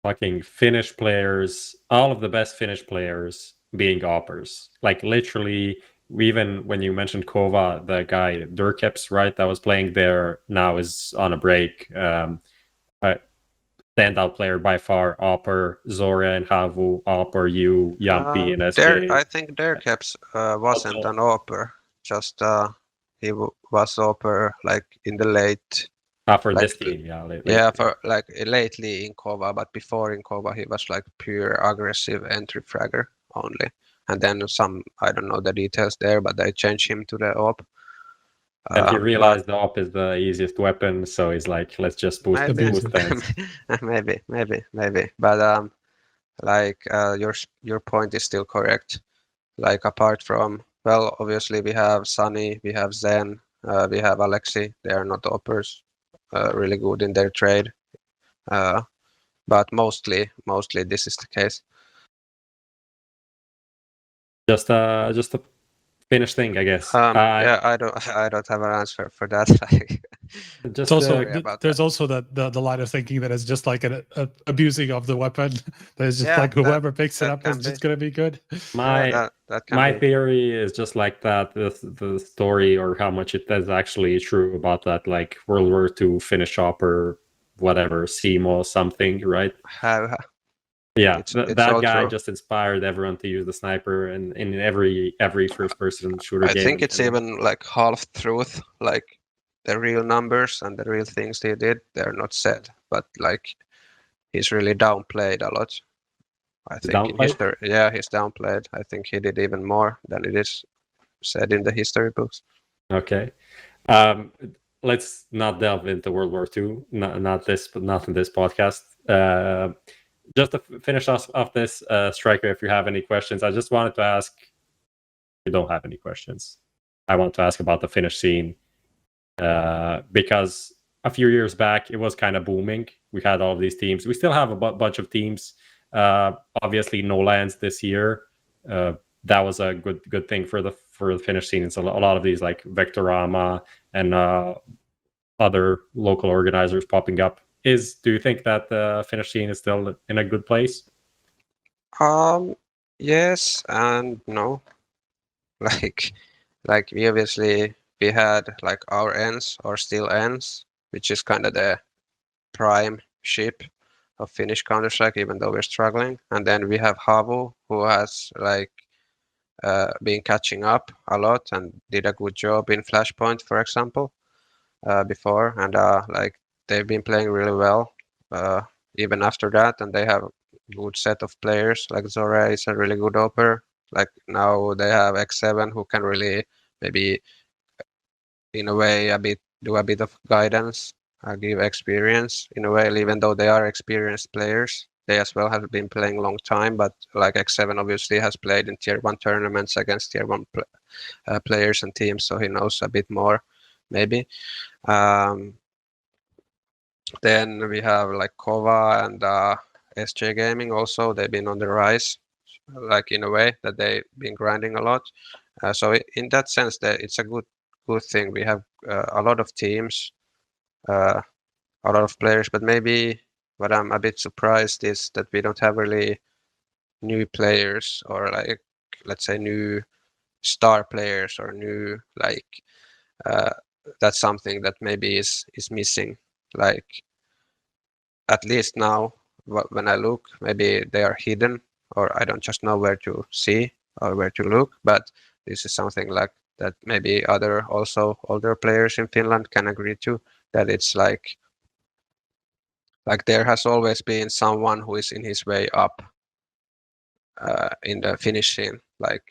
fucking Finnish players, all of the best Finnish players being AWPers? Like literally, even when you mentioned Kova, the guy Durkeps, right, that was playing there now is on a break. Standout player by far, AWPer, Zora and Havu, AWPer, you, Jamppi, and SJ. I think Durkeps wasn't an AWPer, just he was AWPer like in the late. For like, this team, yeah. Lately. Yeah, for like lately in Kova, but before in Kova he was like pure aggressive entry fragger only, and then some, I don't know the details there, but they changed him to the AWP. And he realized the AWP is the easiest weapon, so he's like, let's just boost the boost. maybe. But like your point is still correct. Like apart from, well, obviously we have Sunny, we have Zen, we have Aleksi. They are not AWPers, really good in their trade, but mostly this is the case. Just a Finnish thing, I guess. Yeah, I don't have an answer for that. Just also there's also the line of thinking that it's just like an abusing of the weapon. There's just like whoever picks it up is just gonna be good. My theory is just like that. The story or how much it is actually true about that, like World War II Finnish AWPer, whatever, Simo something, right? Yeah, that guy true. Just inspired everyone to use the sniper, and in every first-person shooter game. I think it's even like half truth. Like the real numbers and the real things he did, they're not said, but like he's really downplayed a lot. I think in history, yeah, he's downplayed. I think he did even more than it is said in the history books. Okay, let's not delve into World War II. Not in this podcast. Just to finish off this, Striker, if you have any questions, I just wanted to ask, if you don't have any questions, I want to ask about the Finnish scene, because a few years back, it was kind of booming. We had all of these teams. We still have a bunch of teams. Obviously, no lands this year. That was a good thing for the for the Finnish scene is a lot of these like Vectorama and other local organizers popping up. Do you think that the Finnish scene is still in a good place? Yes and no. Like we obviously we had like our ENCE or still ENCE, which is kind of the prime ship of Finnish Counter-Strike, even though we're struggling. And then we have Havu, who has like been catching up a lot and did a good job in Flashpoint, for example, before. And like they've been playing really well even after that. And they have a good set of players. Like Zora is a really good AWPer. Like now they have xseveN who can really maybe in a way do a bit of guidance, give experience in a way, even though they are experienced players. They as well have been playing long time, but like xseveN obviously has played in tier 1 tournaments against tier 1 players and teams, so he knows a bit more maybe. Then we have like Kova and SJ Gaming also. They've been on the rise, like in a way that they've been grinding a lot. So in that sense, that it's a good thing. We have a lot of teams, a lot of players, but maybe what I'm a bit surprised is that we don't have really new players or like, let's say, new star players or new like that's something that maybe is missing. Like at least now when I look, maybe they are hidden or I don't just know where to see or where to look, but this is something like that maybe other also older players in Finland can agree to, that it's like there has always been someone who is in his way up in the Finnish scene, like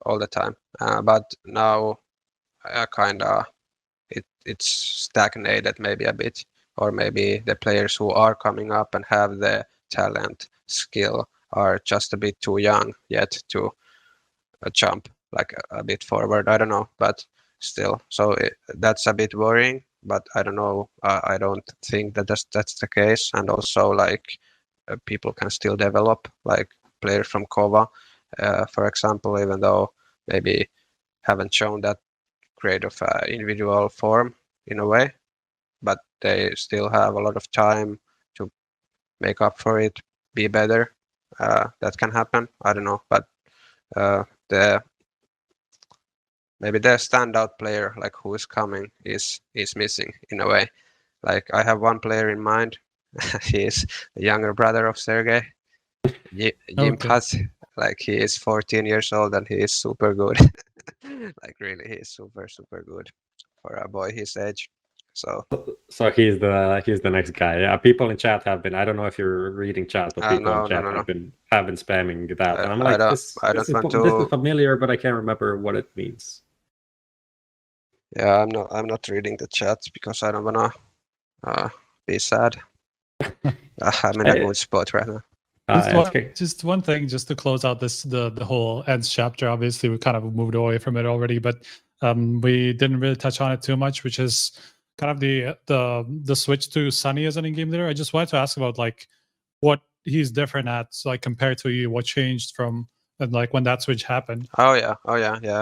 all the time. But now kind of it's stagnated maybe a bit, or maybe the players who are coming up and have the talent, skill are just a bit too young yet to jump like a bit forward. I don't know, but still, so that's a bit worrying. But I don't know. I don't think that that's the case. And also, like people can still develop, like players from Kova, for example, even though maybe haven't shown that great of individual form in a way, but they still have a lot of time to make up for it, be better. That can happen. I don't know, but maybe the standout player, like who is coming, is missing in a way. Like I have one player in mind. He is the younger brother of Sergej. Jamppi. Like he is 14 years old and he is super good. Like really, he is super good for a boy his age. So he's the next guy. Yeah, people in chat have been. I don't know if you're reading chat, but people in chat have been spamming that. And I'm like, this is familiar, but I can't remember what it means. Yeah, I'm not reading the chats because I don't wanna be sad. I'm in a good spot right now. Just one thing, just to close out the whole ENCE chapter. Obviously, we kind of moved away from it already, but we didn't really touch on it too much, which is kind of the switch to Sunny as an in-game leader. I just wanted to ask about like what he's different at, so, like compared to you, what changed from like when that switch happened. Oh yeah.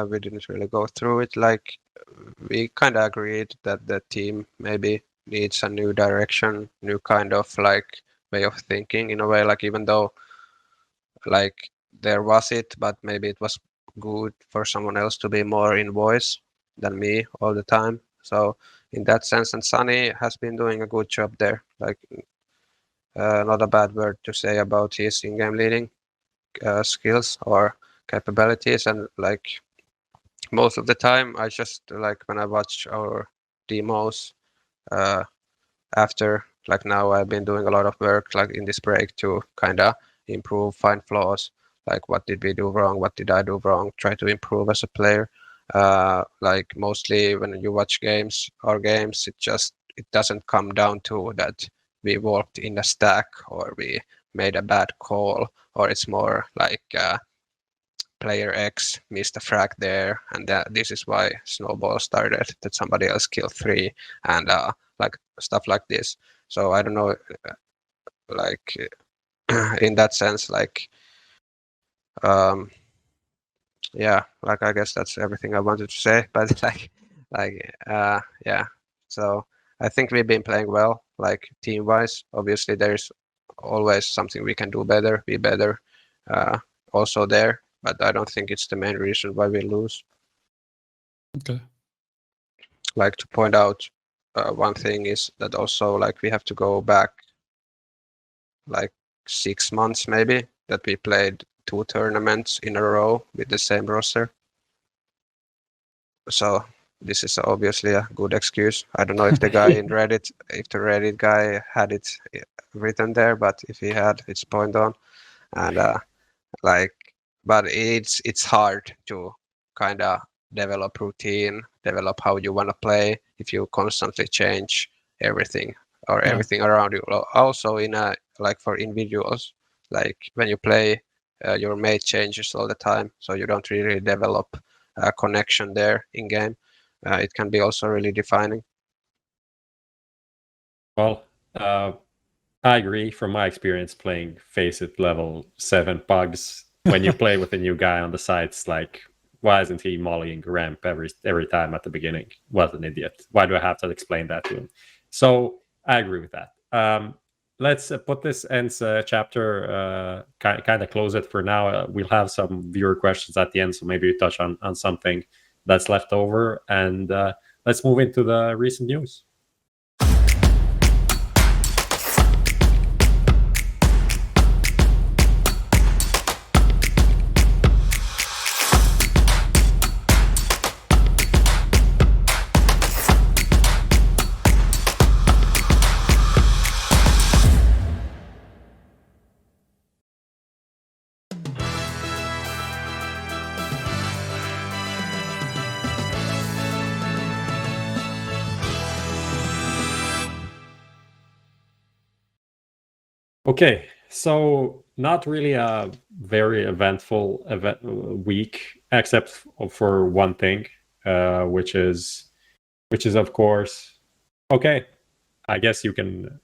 We didn't really go through it. Like we kind of agreed that the team maybe needs a new direction, new kind of like way of thinking in a way. Like even though like there was it, but maybe it was good for someone else to be more in voice than me all the time. So in that sense, and Sunny has been doing a good job there. Like not a bad word to say about his in-game leading skills or capabilities. And like most of the time, I just like when I watch our demos after, like now I've been doing a lot of work like in this break to kind of improve, find flaws, like what did we do wrong, what did I do wrong, try to improve as a player. Like mostly when you watch our games, it doesn't come down to that we walked in a stack or we made a bad call, or it's more like player X missed a frag there, and this is why snowball started, that somebody else killed 3, and like stuff like this. So I don't know, like in that sense, like yeah, like I guess that's everything I wanted to say. But yeah. So I think we've been playing well, like team-wise. Obviously, there's always something we can do better, be better. Also there, but I don't think it's the main reason why we lose. Okay. Like to point out one thing is that also like we have to go back like 6 months maybe that we played 2 tournaments in a row with the same roster. So this is obviously a good excuse. I don't know if the guy in Reddit, if the Reddit guy had it written there, but if he had, it's point on. And but it's hard to kind of develop routine, develop how you want to play if you constantly change everything or everything around you. Also in a like for individuals, like when you play, your mate changes all the time, so you don't really develop a connection there in game. It can be also really defining. Well, I agree from my experience playing FaZe level 7 pugs. When you play with a new guy on the side, it's like, why isn't he mollying ramp every time at the beginning? What an idiot. Why do I have to explain that to him? So I agree with that. Let's put this ENCE chapter, kind of close it for now. We'll have some viewer questions at the end, so maybe we touch on something that's left over. And let's move into the recent news. Okay, so not really a very eventful week, except for one thing, which is of course, okay. I guess you can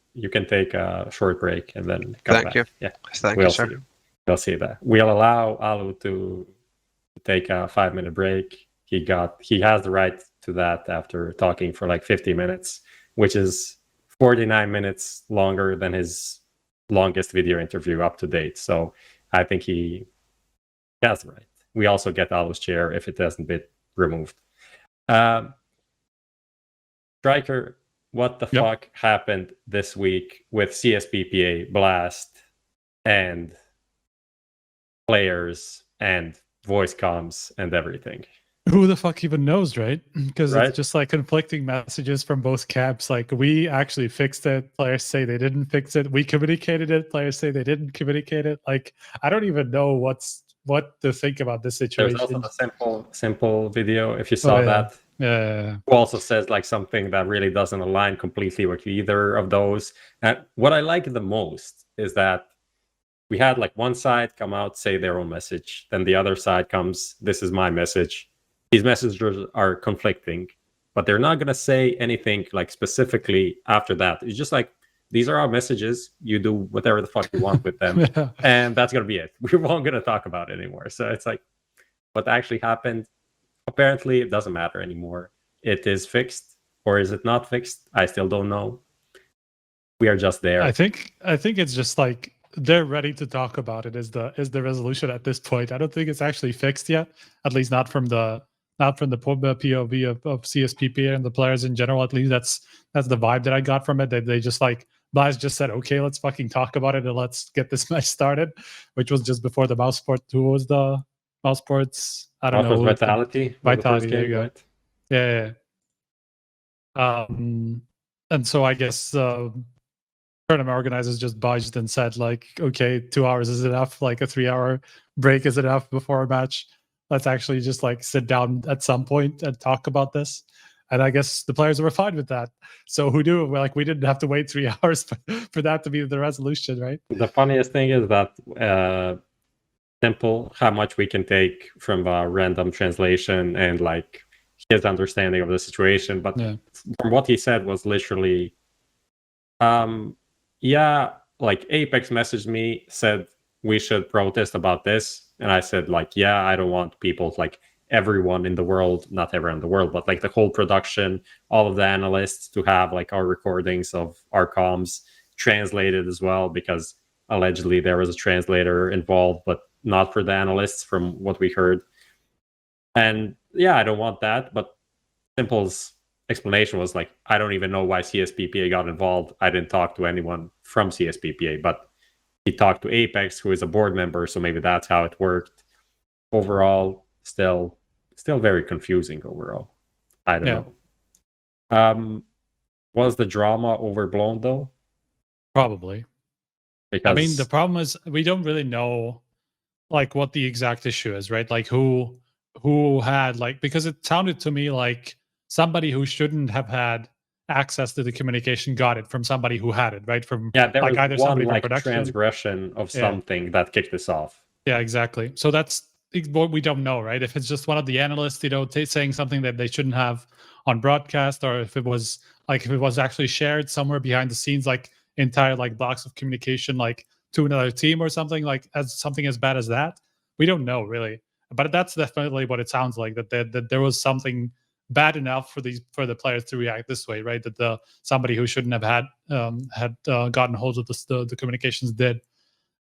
take a short break and then come back. Thank you. Yeah, Thank you, sir. We'll see that. We'll allow Allu to take a 5-minute break. He has the right to that after talking for like 50 minutes, which is 49 minutes longer than his longest video interview up to date. So I think he has the right. We also get Allu's chair if it hasn't been removed. Striker, what the fuck happened this week with CSPPA, Blast, and players and voice comms and everything? Who the fuck even knows, right? Because it's just like conflicting messages from both camps. Like, we actually fixed it. Players say they didn't fix it. We communicated it. Players say they didn't communicate it. Like, I don't even know what to think about this situation. There's also a simple video, if you saw that. Yeah. Who also says like something that really doesn't align completely with either of those. And what I like the most is that we had like one side come out, say their own message. Then the other side comes, this is my message. These messages are conflicting, but there not going to say anything like specifically after that. It's just like, these are our messages. You do whatever the fuck you want with them. And that's going to be it. We won't going to talk about it anymore. So it's like, what actually happened? Apparently, it doesn't matter anymore. It is fixed, or is it not fixed? I still don't know. We are just there. I think it's just like they're ready to talk about it. Is the resolution at this point? I don't think it's actually fixed yet. At least not from the POV of CSPPA and the players in general. At least that's the vibe that I got from it. That they just like Blaz just said, okay, let's fucking talk about it and let's get this match started, which was just before the mouse sport. Who was the mouse sports? I don't know. Vitality. Vitality. There you go. Right? Yeah. And so I guess tournament organizers just budged and said like, okay, 2 hours is enough. Like a 3-hour break is enough before a match. Let's actually just like sit down at some point and talk about this. And I guess the players were fine with that. So who knew? Like, we didn't have to wait 3 hours for that to be the resolution, right? The funniest thing is that simple how much we can take from a random translation and like his understanding of the situation. But from what he said was literally, like Apex messaged me, said we should protest about this. And I said, like, yeah, I don't want people like everyone in the world, not everyone in the world, but like the whole production, all of the analysts to have like our recordings of our comms translated as well, because allegedly there was a translator involved, but not for the analysts from what we heard. And yeah, I don't want that, but Simple's explanation was like, I don't even know why CSPPA got involved. I didn't talk to anyone from CSPPA, but he talked to Apex, who is a board member, so maybe that's how it worked. Overall, still very confusing overall. I don't know. Was the drama overblown though? Probably. Because I mean, the problem is we don't really know like what the exact issue is, right? Like who had like, because it sounded to me like somebody who shouldn't have had access to the communication got it from somebody who had it, right? From there like was either one somebody from like production, transgression of something that kicked this off. Yeah, exactly. So that's what we don't know, right? If it's just one of the analysts, saying something that they shouldn't have on broadcast, or if it was actually shared somewhere behind the scenes, like entire like blocks of communication, like to another team or something, like as something as bad as that, we don't know really. But that's definitely what it sounds like, that there was something bad enough for the players to react this way, right? That somebody who shouldn't have had gotten hold of the communications did.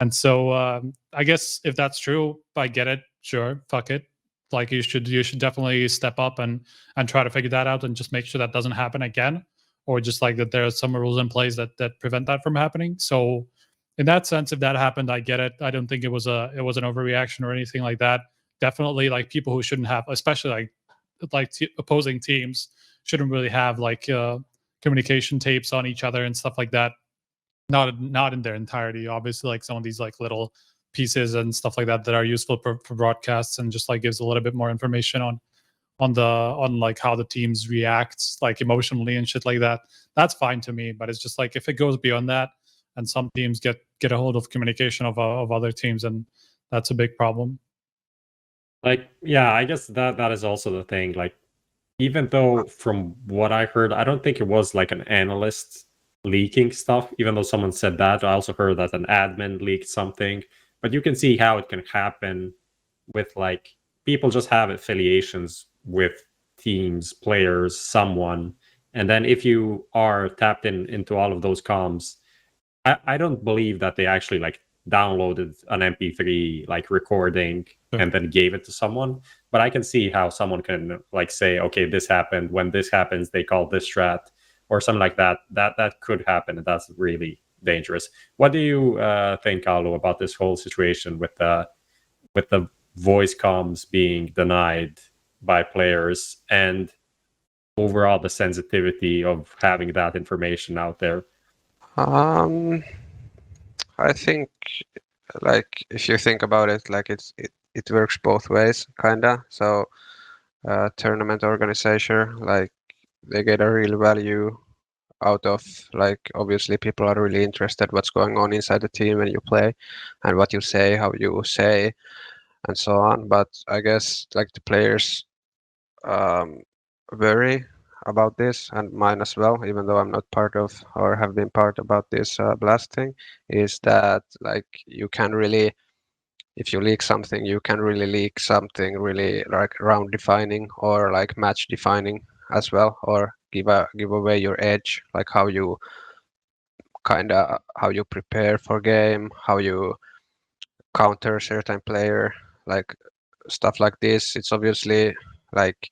And so I guess if that's true, I get it. Sure, fuck it. Like you should definitely step up and try to figure that out and just make sure that doesn't happen again, or just like that there are some rules in place that prevent that from happening. So in that sense, if that happened, I get it. I don't think it was an overreaction or anything like that. Definitely, like people who shouldn't have, especially opposing teams, shouldn't really have like communication tapes on each other and stuff like that. Not in their entirety, obviously, like some of these like little pieces and stuff like that are useful for broadcasts, and just like gives a little bit more information on like how the teams react like emotionally and shit like that. That's fine to me, but it's just like if it goes beyond that and some teams get a hold of communication of other teams, and that's a big problem. Like, yeah, I guess that is also the thing. Like, even though from what I heard, I don't think it was like an analyst leaking stuff, even though someone said that. I also heard that an admin leaked something, but you can see how it can happen with like people just have affiliations with teams, players, someone, and then if you are tapped into all of those comms, I don't believe that they actually like downloaded an MP3 like recording and then gave it to someone. But I can see how someone can like say, okay, this happened. When this happens, they call this strat or something like that. That could happen, and that's really dangerous. What do you think, Allu, about this whole situation with the voice comms being denied by players, and overall the sensitivity of having that information out there? I think, like, if you think about it, like it works both ways, kinda. So, tournament organization, like, they get a real value out of, like, obviously people are really interested what's going on inside the team when you play, and what you say, how you say, and so on. But I guess like the players worry about this, and mine as well, even though I'm not part of or have been part about this blasting, is that like you can really, if you leak something, you can really leak something really like round defining or like match defining as well, or give away your edge, like how you prepare for game, how you counter a certain player, like stuff like this. It's obviously like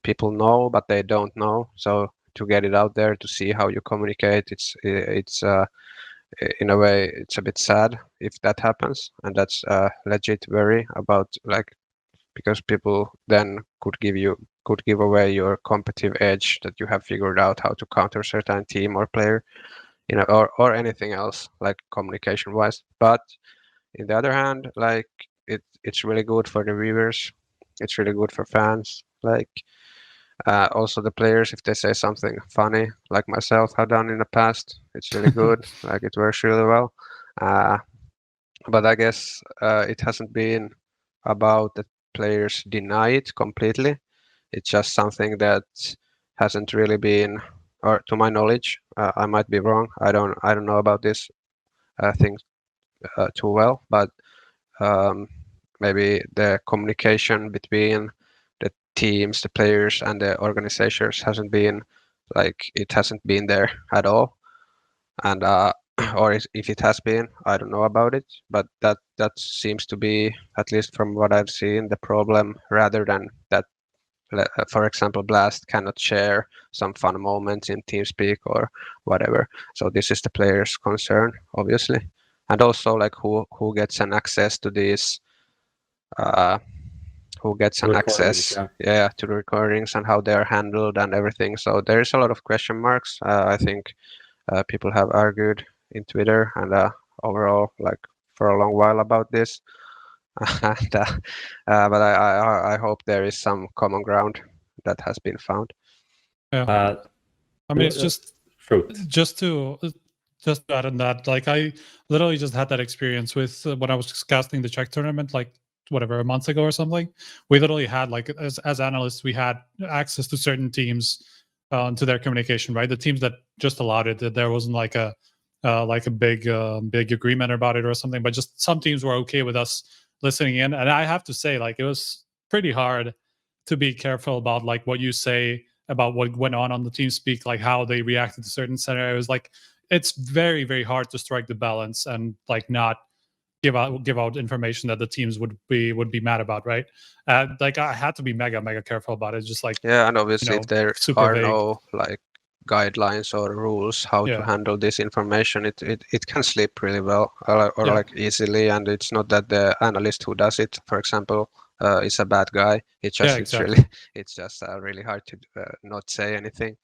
people know, but they don't know. So to get it out there, to see how you communicate, it's in a way it's a bit sad if that happens, and that's legit worry about, like, because people then could give away your competitive edge that you have figured out how to counter a certain team or player, or anything else like communication wise. But in the other hand, like it's really good for the viewers, it's really good for fans, like also the players, if they say something funny like myself have done in the past, it's really good. Like it works really well. But I guess it hasn't been about the players deny it completely. It's just something that hasn't really been, or to my knowledge, I might be wrong, I don't know about this thing too well, but maybe the communication between the teams, the players, and the organizations hasn't been there at all. And or if it has been, I don't know about it. But that seems to be, at least from what I've seen, the problem, rather than that. For example, Blast cannot share some fun moments in TeamSpeak or whatever. So this is the player's concern, obviously, and also like who gets an access to these, who gets an access, to the recordings and how they are handled and everything. So there is a lot of question marks. I think people have argued in Twitter and overall, like for a long while about this. And, but I hope there is some common ground that has been found. Yeah, I mean, it's just to add on that. Like, I literally just had that experience with when I was casting the Czech tournament, like whatever, a month ago or something. We literally had, like, as analysts, we had access to certain teams, to their communication, right? The teams that just allowed it, that there wasn't like a big agreement about it or something, but just some teams were okay with us listening in. And I have to say, like, it was pretty hard to be careful about like what you say about what went on the TeamSpeak, like how they reacted to certain scenarios. Like, it's very, very hard to strike the balance and like not give out information that the teams would be mad about, right? Like, I had to be mega careful about it. Just like, yeah, and obviously if there are no like guidelines or rules how to handle this information, it can slip really well or like easily, and it's not that the analyst who does it, for example, is a bad guy. It's just it's just really hard to not say anything.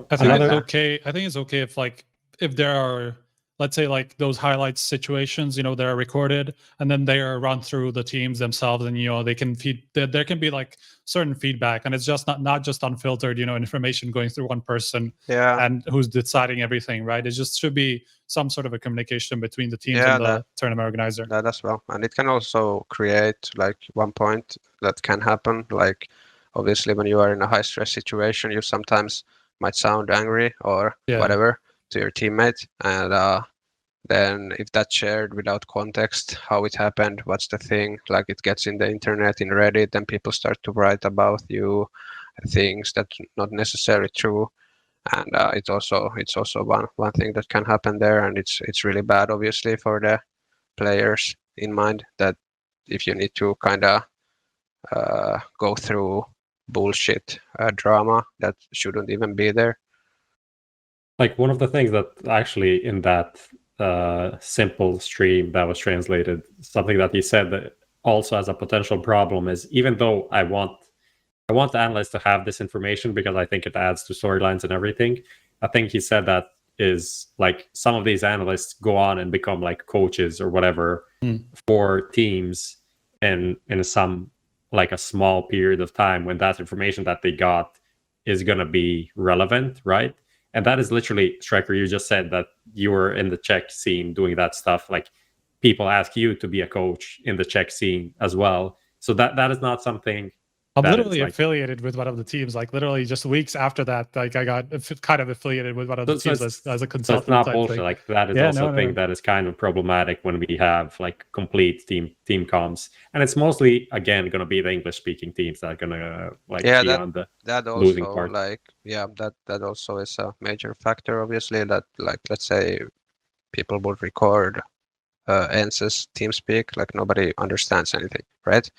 I think it's okay. I think it's okay if like if there are, let's say, like those highlights situations, you know, they're recorded and then they are run through the teams themselves, and you know they can there can be like certain feedback, and it's just not just unfiltered, you know, information going through one person and who's deciding everything, right? It just should be some sort of a communication between the teams and the tournament organizer. That as well, and it can also create like one point that can happen. Like, obviously, when you are in a high stress situation, you sometimes might sound angry or whatever to your teammate, and then if that's shared without context, how it happened, what's the thing, like it gets in the internet, in Reddit, and people start to write about you things that's not necessarily true. And it's also one thing that can happen there, and it's really bad, obviously, for the players in mind, that if you need to kind of go through bullshit drama that shouldn't even be there. Like, one of the things that actually in that simple stream that was translated, something that he said that also as a potential problem is, even though I want the analysts to have this information because I think it adds to storylines and everything, I think he said that is like some of these analysts go on and become like coaches or whatever for teams in some like a small period of time when that information that they got is going to be relevant, right? And that is literally, Striker, you just said that you were in the Czech scene doing that stuff. Like, people ask you to be a coach in the Czech scene as well. So that is not something. I'm literally affiliated with one of the teams. Like, literally just weeks after that, like I got kind of affiliated with one of the teams as a consultant. So it's not bullshit. Thing. Like, that is also a thing that is kind of problematic when we have like complete team comms, and it's mostly again going to be the English speaking teams that are going to like be on the losing part. Like, that also is a major factor. Obviously, that like let's say people would record ENCE's TeamSpeak, like nobody understands anything, right?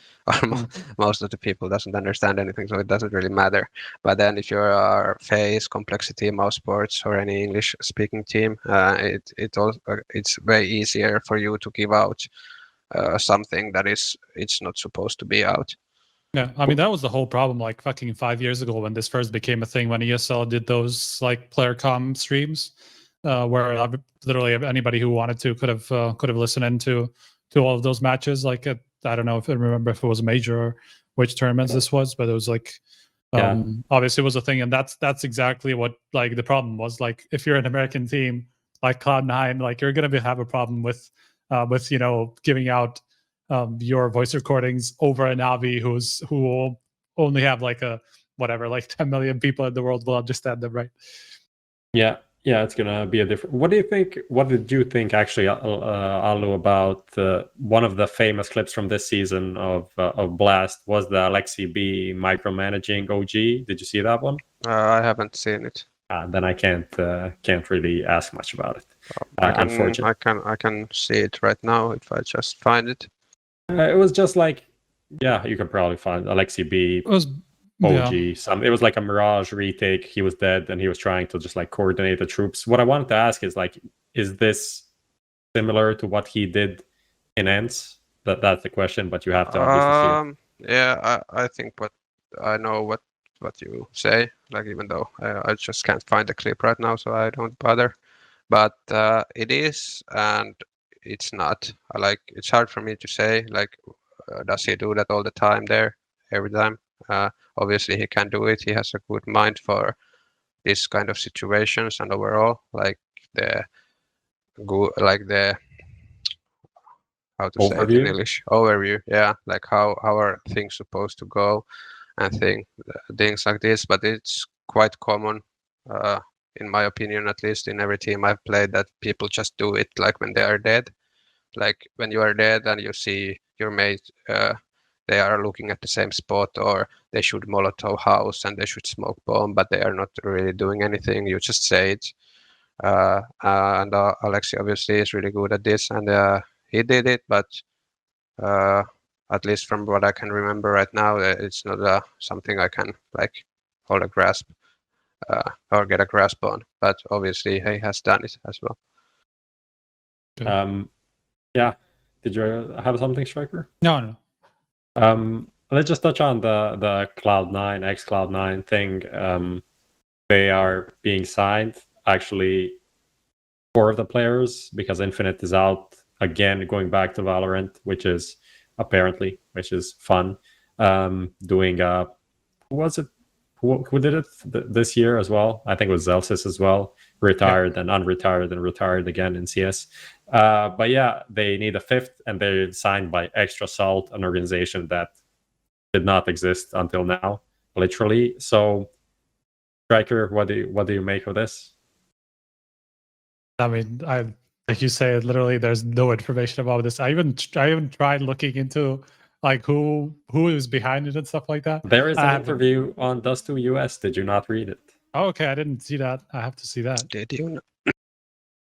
Most of the people doesn't understand anything, so it doesn't really matter. But then if you're FaZe, Complexity, Mouse Sports, or any English-speaking team, it's way easier for you to give out something that it's not supposed to be out. Yeah, I mean, that was the whole problem like fucking 5 years ago when this first became a thing, when ESL did those like player comm streams. Where literally anybody who wanted to could have listened into all of those matches. Like, I don't know if I remember if it was a major or which tournaments this was, but it was like obviously it was a thing, and that's exactly what like the problem was. Like, if you're an American team like Cloud9, like you're gonna have a problem with you know, giving out your voice recordings over a NAVI who will only have like a whatever, like 10 million people in the world will understand them, right? Yeah. Yeah, it's gonna be a different. What do you think? What did you think actually, Allu, about one of the famous clips from this season of Blast was the Aleksib micromanaging OG? Did you see that one? I haven't seen it. Then I can't really ask much about it. I can see it right now if I just find it. It was just like, yeah, you can probably find Aleksib OG. It was like a Mirage retake. He was dead and he was trying to just like coordinate the troops. What I wanted to ask is like, is this similar to what he did in ENCE? That's the question, but you have to obviously yeah, I think I know what you say, like, even though I just can't find the clip right now, so I don't bother. But it is and it's not. It's hard for me to say, like, does he do that all the time there, every time? Obviously he can do it. He has a good mind for this kind of situations, and overall, like the how to say it in English, overview. Yeah, like how are things supposed to go, and things like this. But it's quite common, in my opinion, at least in every team I've played, that people just do it like when they are dead. Like when you are dead and you see your mate, they are looking at the same spot, or they should Molotov house and they should smoke bomb, but they are not really doing anything. You just say it. And Aleksi obviously is really good at this, and he did it, but at least from what I can remember right now, it's not something I can like hold a grasp or get a grasp on. But obviously he has done it as well. Yeah. Did you have something, Striker? No. Let's just touch on the Cloud9, ex-Cloud9 thing. They are being signed. Actually, 4 of the players, because Infinite is out again, going back to Valorant, which is fun. Doing who was it? Who did it this year as well? I think it was Zelsis as well. Retired and unretired and retired again in CS. But yeah, they need a 5th, and they're signed by Extra Salt, an organization that did not exist until now, literally. So, Striker, what do you make of this? I mean, like you say, literally, there's no information about this. I even tried looking into like who is behind it and stuff like that. There is an interview on Dust2 US. Did you not read it? Oh, okay, I didn't see that. I have to see that. Did you?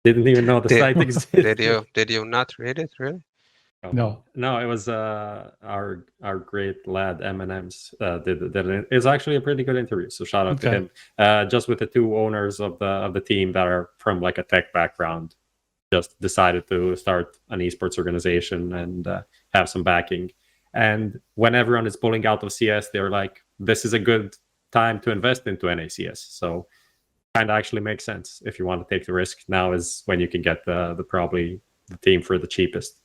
Didn't even know the site existed. Did you not read it, really? No, it was our great lad M&M's did it. It's actually a pretty good interview, so shout out to him. Just with the 2 owners of the team that are from like a tech background, just decided to start an esports organization and have some backing. And when everyone is pulling out of CS, they're like, this is a good time to invest into NACS. So kind of actually makes sense. If you want to take the risk, now is when you can get probably the team for the cheapest.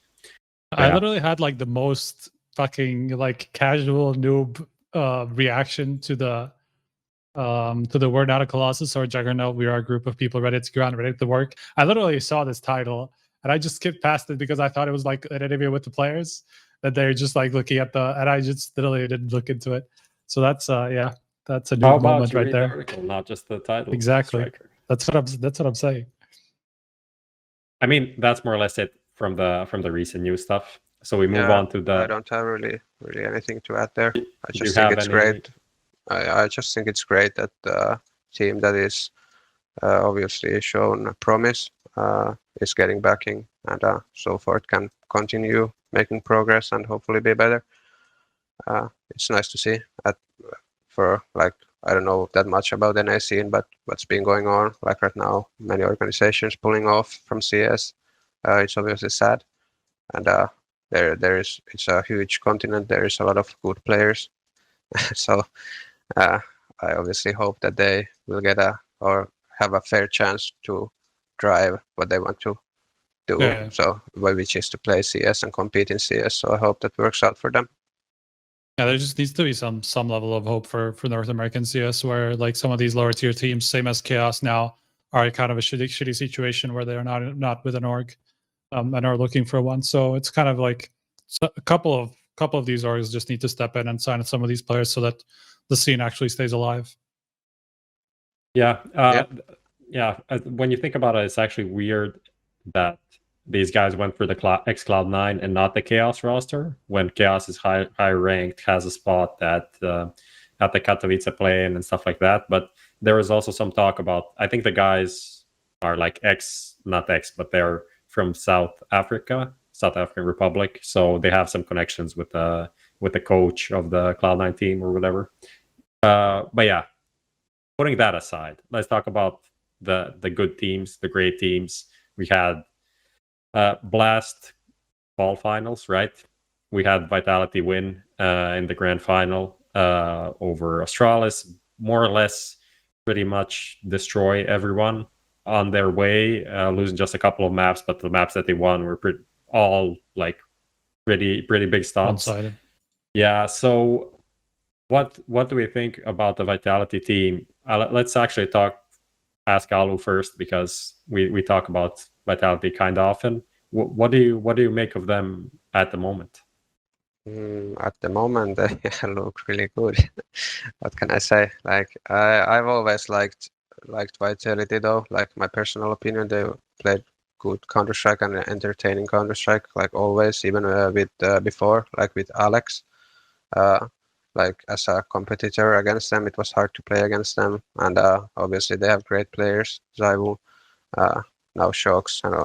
I literally had like the most fucking like casual noob reaction to the We're Not a Colossus or Juggernaut. We are a group of people ready to go and ready to work. I literally saw this title and I just skipped past it because I thought it was like an interview with the players, that they're just like looking at and I just literally didn't look into it. So that's that's a new moment right there. The article, not just the title. Exactly. Striker. That's what I'm saying. I mean, that's more or less it from the recent news stuff. So we move on to the. I don't have really anything to add there. I just think it's great. I just think it's great that the team that is obviously shown promise is getting backing, and so forth can continue making progress and hopefully be better. It's nice to see. For like, I don't know that much about the NA scene, but what's been going on like right now, many organizations pulling off from CS. It's obviously sad, and it's a huge continent. There is a lot of good players, so I obviously hope that they will get or have a fair chance to drive what they want to do. Yeah. So which is to play CS and compete in CS. So I hope that works out for them. Yeah, there just needs to be some level of hope for North American CS, where like some of these lower tier teams, same as Chaos now, are kind of a shitty situation where they are not with an org, and are looking for one. So it's kind of like a couple of these orgs just need to step in and sign some of these players so that the scene actually stays alive. Yeah. yeah, when you think about it, it's actually weird that these guys went for the xCloud9 and not the Chaos roster, when Chaos is high ranked, has a spot at the Katowice play-in and stuff like that. But there was also some talk about, I think the guys are like not X, but they're from South African Republic, so they have some connections with the coach of the Cloud9 team or whatever. But yeah, putting that aside, let's talk about the good teams, the great teams. We had Blast fall finals, right? We had Vitality win in the grand final over Astralis, more or less pretty much destroy everyone on their way, losing just a couple of maps, but the maps that they won were all like pretty big stops. One-sided. Yeah, so what do we think about the Vitality team? Let's actually ask Allu first, because we talk about Vitality kind of often. What do you make of them at the moment? At the moment, they look really good. What can I say? Like I've always liked Vitality though. Like my personal opinion, they played good Counter-Strike and entertaining Counter-Strike, like always, even with before, like with Alex. Like as a competitor against them, it was hard to play against them, and obviously they have great players. xseveN, now Shocks, and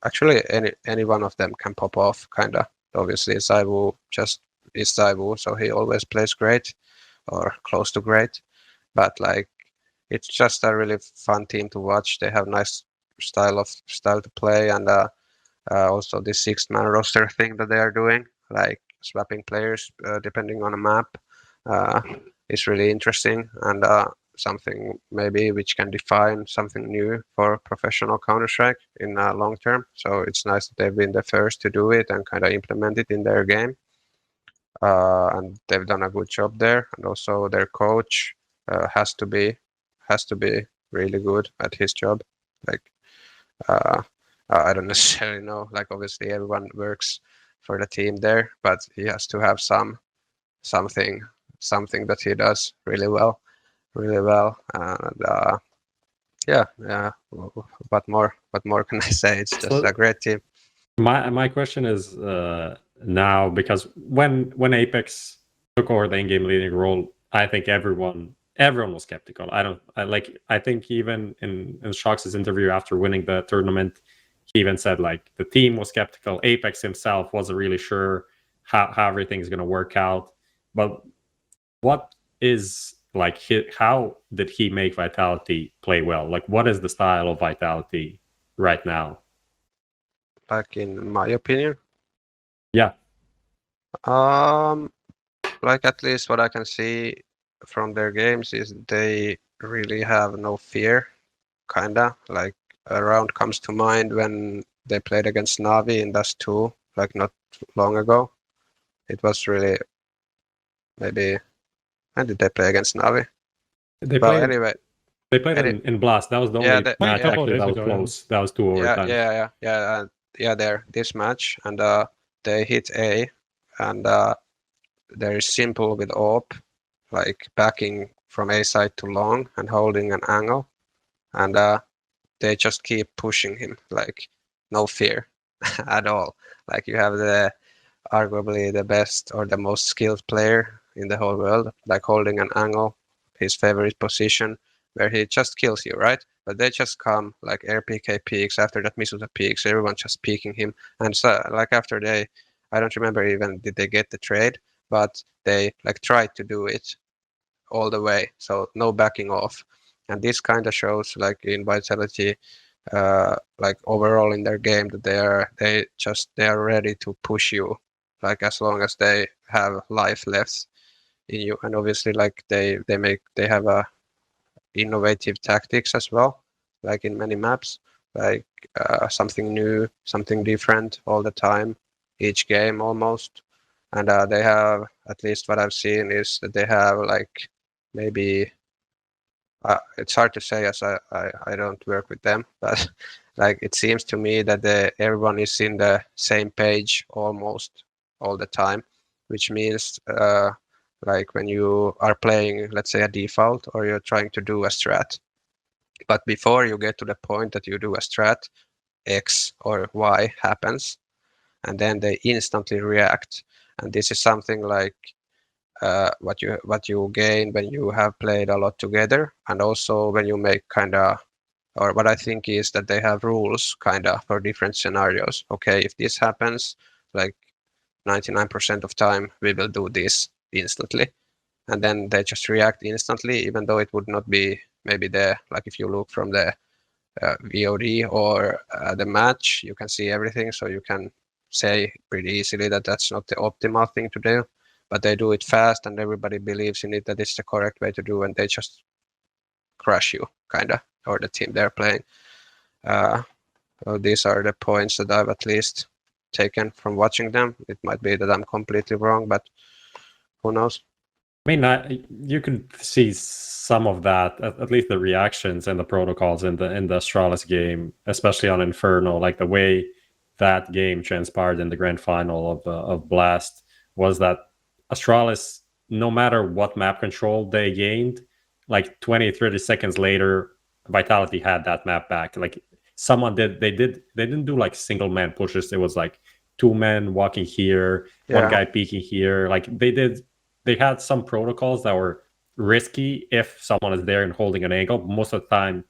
actually any one of them can pop off, kinda. Obviously xseveN just is xseveN, so he always plays great or close to great. But like it's just a really fun team to watch. They have nice style to play, and also this 6-man roster thing that they are doing, like swapping players depending on a map, is really interesting, and something maybe which can define something new for professional Counter-Strike in long term. So it's nice that they've been the first to do it and kind of implement it in their game. And they've done a good job there. And also their coach has to be really good at his job. Like I don't necessarily know. Like obviously everyone works for the team there, but he has to have something that he does really well. And yeah. What more can I say? It's just a great team. My question is now, because when Apex took over the in-game leading role, I think everyone was skeptical. I think even in Shox's interview after winning the tournament, he even said like the team was skeptical. Apex himself wasn't really sure how everything's going to work out. But what is like how did he make Vitality play well? Like what is the style of Vitality right now? Like in my opinion? Yeah. Like at least what I can see from their games is they really have no fear, kinda. Like a round comes to mind when they played against NAVI in Dust 2, like not long ago. It was really maybe when did they play against NAVI? They played in Blast. That was the only match actually that was close. That was 2 overtimes. Yeah. There this match, and they hit A, and they're simple with AWP, like backing from A side to long and holding an angle, and they just keep pushing him, like no fear at all. Like you have arguably the best or the most skilled player in the whole world, like holding an angle, his favorite position, where he just kills you, right? But they just come like RPK peaks, after that Misuta peaks, everyone just peeking him. And so like after I don't remember even did they get the trade, but they like tried to do it all the way. So no backing off. And this kind of shows like in Vitality, like overall in their game, that they are ready to push you, like as long as they have life left in you. And obviously like they have a innovative tactics as well, like in many maps, like something new, something different all the time, each game almost. And they have, at least what I've seen is that they have like maybe it's hard to say as I don't work with them, but like it seems to me that everyone is in the same page almost all the time, which means like when you are playing, let's say a default, or you're trying to do a strat, But before you get to the point that you do a strat, X or Y happens, and then they instantly react. And this is something like what you gain when you have played a lot together, and also when you make or what I think is that they have rules for different scenarios. Okay, if this happens, like 99% of time we will do this instantly, and then they just react instantly, even though it would not be maybe there. Like if you look from the VOD or the match, you can see everything, so you can say pretty easily that that's not the optimal thing to do, but they do it fast and everybody believes in it, that it's the correct way to do, and they just crush you, or the team they're playing. So these are the points that I've at least taken from watching them. It might be that I'm completely wrong, but who knows? I mean, you can see some of that, at least the reactions and the protocols in the Astralis game, especially on Inferno, like the way that game transpired in the grand final of Blast, was that Astralis, no matter what map control they gained, like 20, 30 seconds later, Vitality had that map back. Like someone they didn't do like single man pushes. It was like 2 men walking here, one guy peeking here. Like they had some protocols that were risky if someone is there and holding an angle. Most of the time,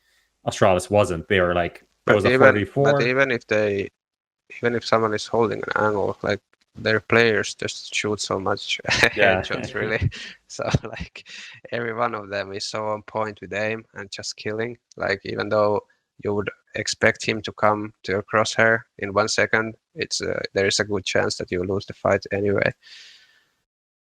Astralis wasn't. They were like, it was a 4v4. But even if someone is holding an angle, like their players just shoot so much headshots, really. So like every one of them is so on point with aim and just killing. Like even though you would expect him to come to your crosshair in 1 second, there is a good chance that you lose the fight anyway.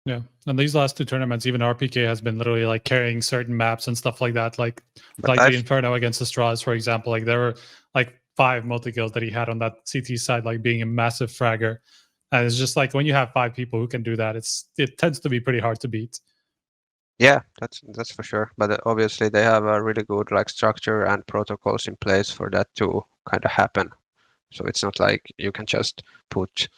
Yeah, and these last 2 tournaments, even RPK has been literally like carrying certain maps and stuff like that. Like the Inferno against Astralis, for example. Like there were like 5 multi-kills that he had on that CT side, like being a massive fragger. And it's just like when you have 5 people who can do that, it tends to be pretty hard to beat. Yeah, that's for sure. But obviously they have a really good like structure and protocols in place for that to happen. So it's not like you can just put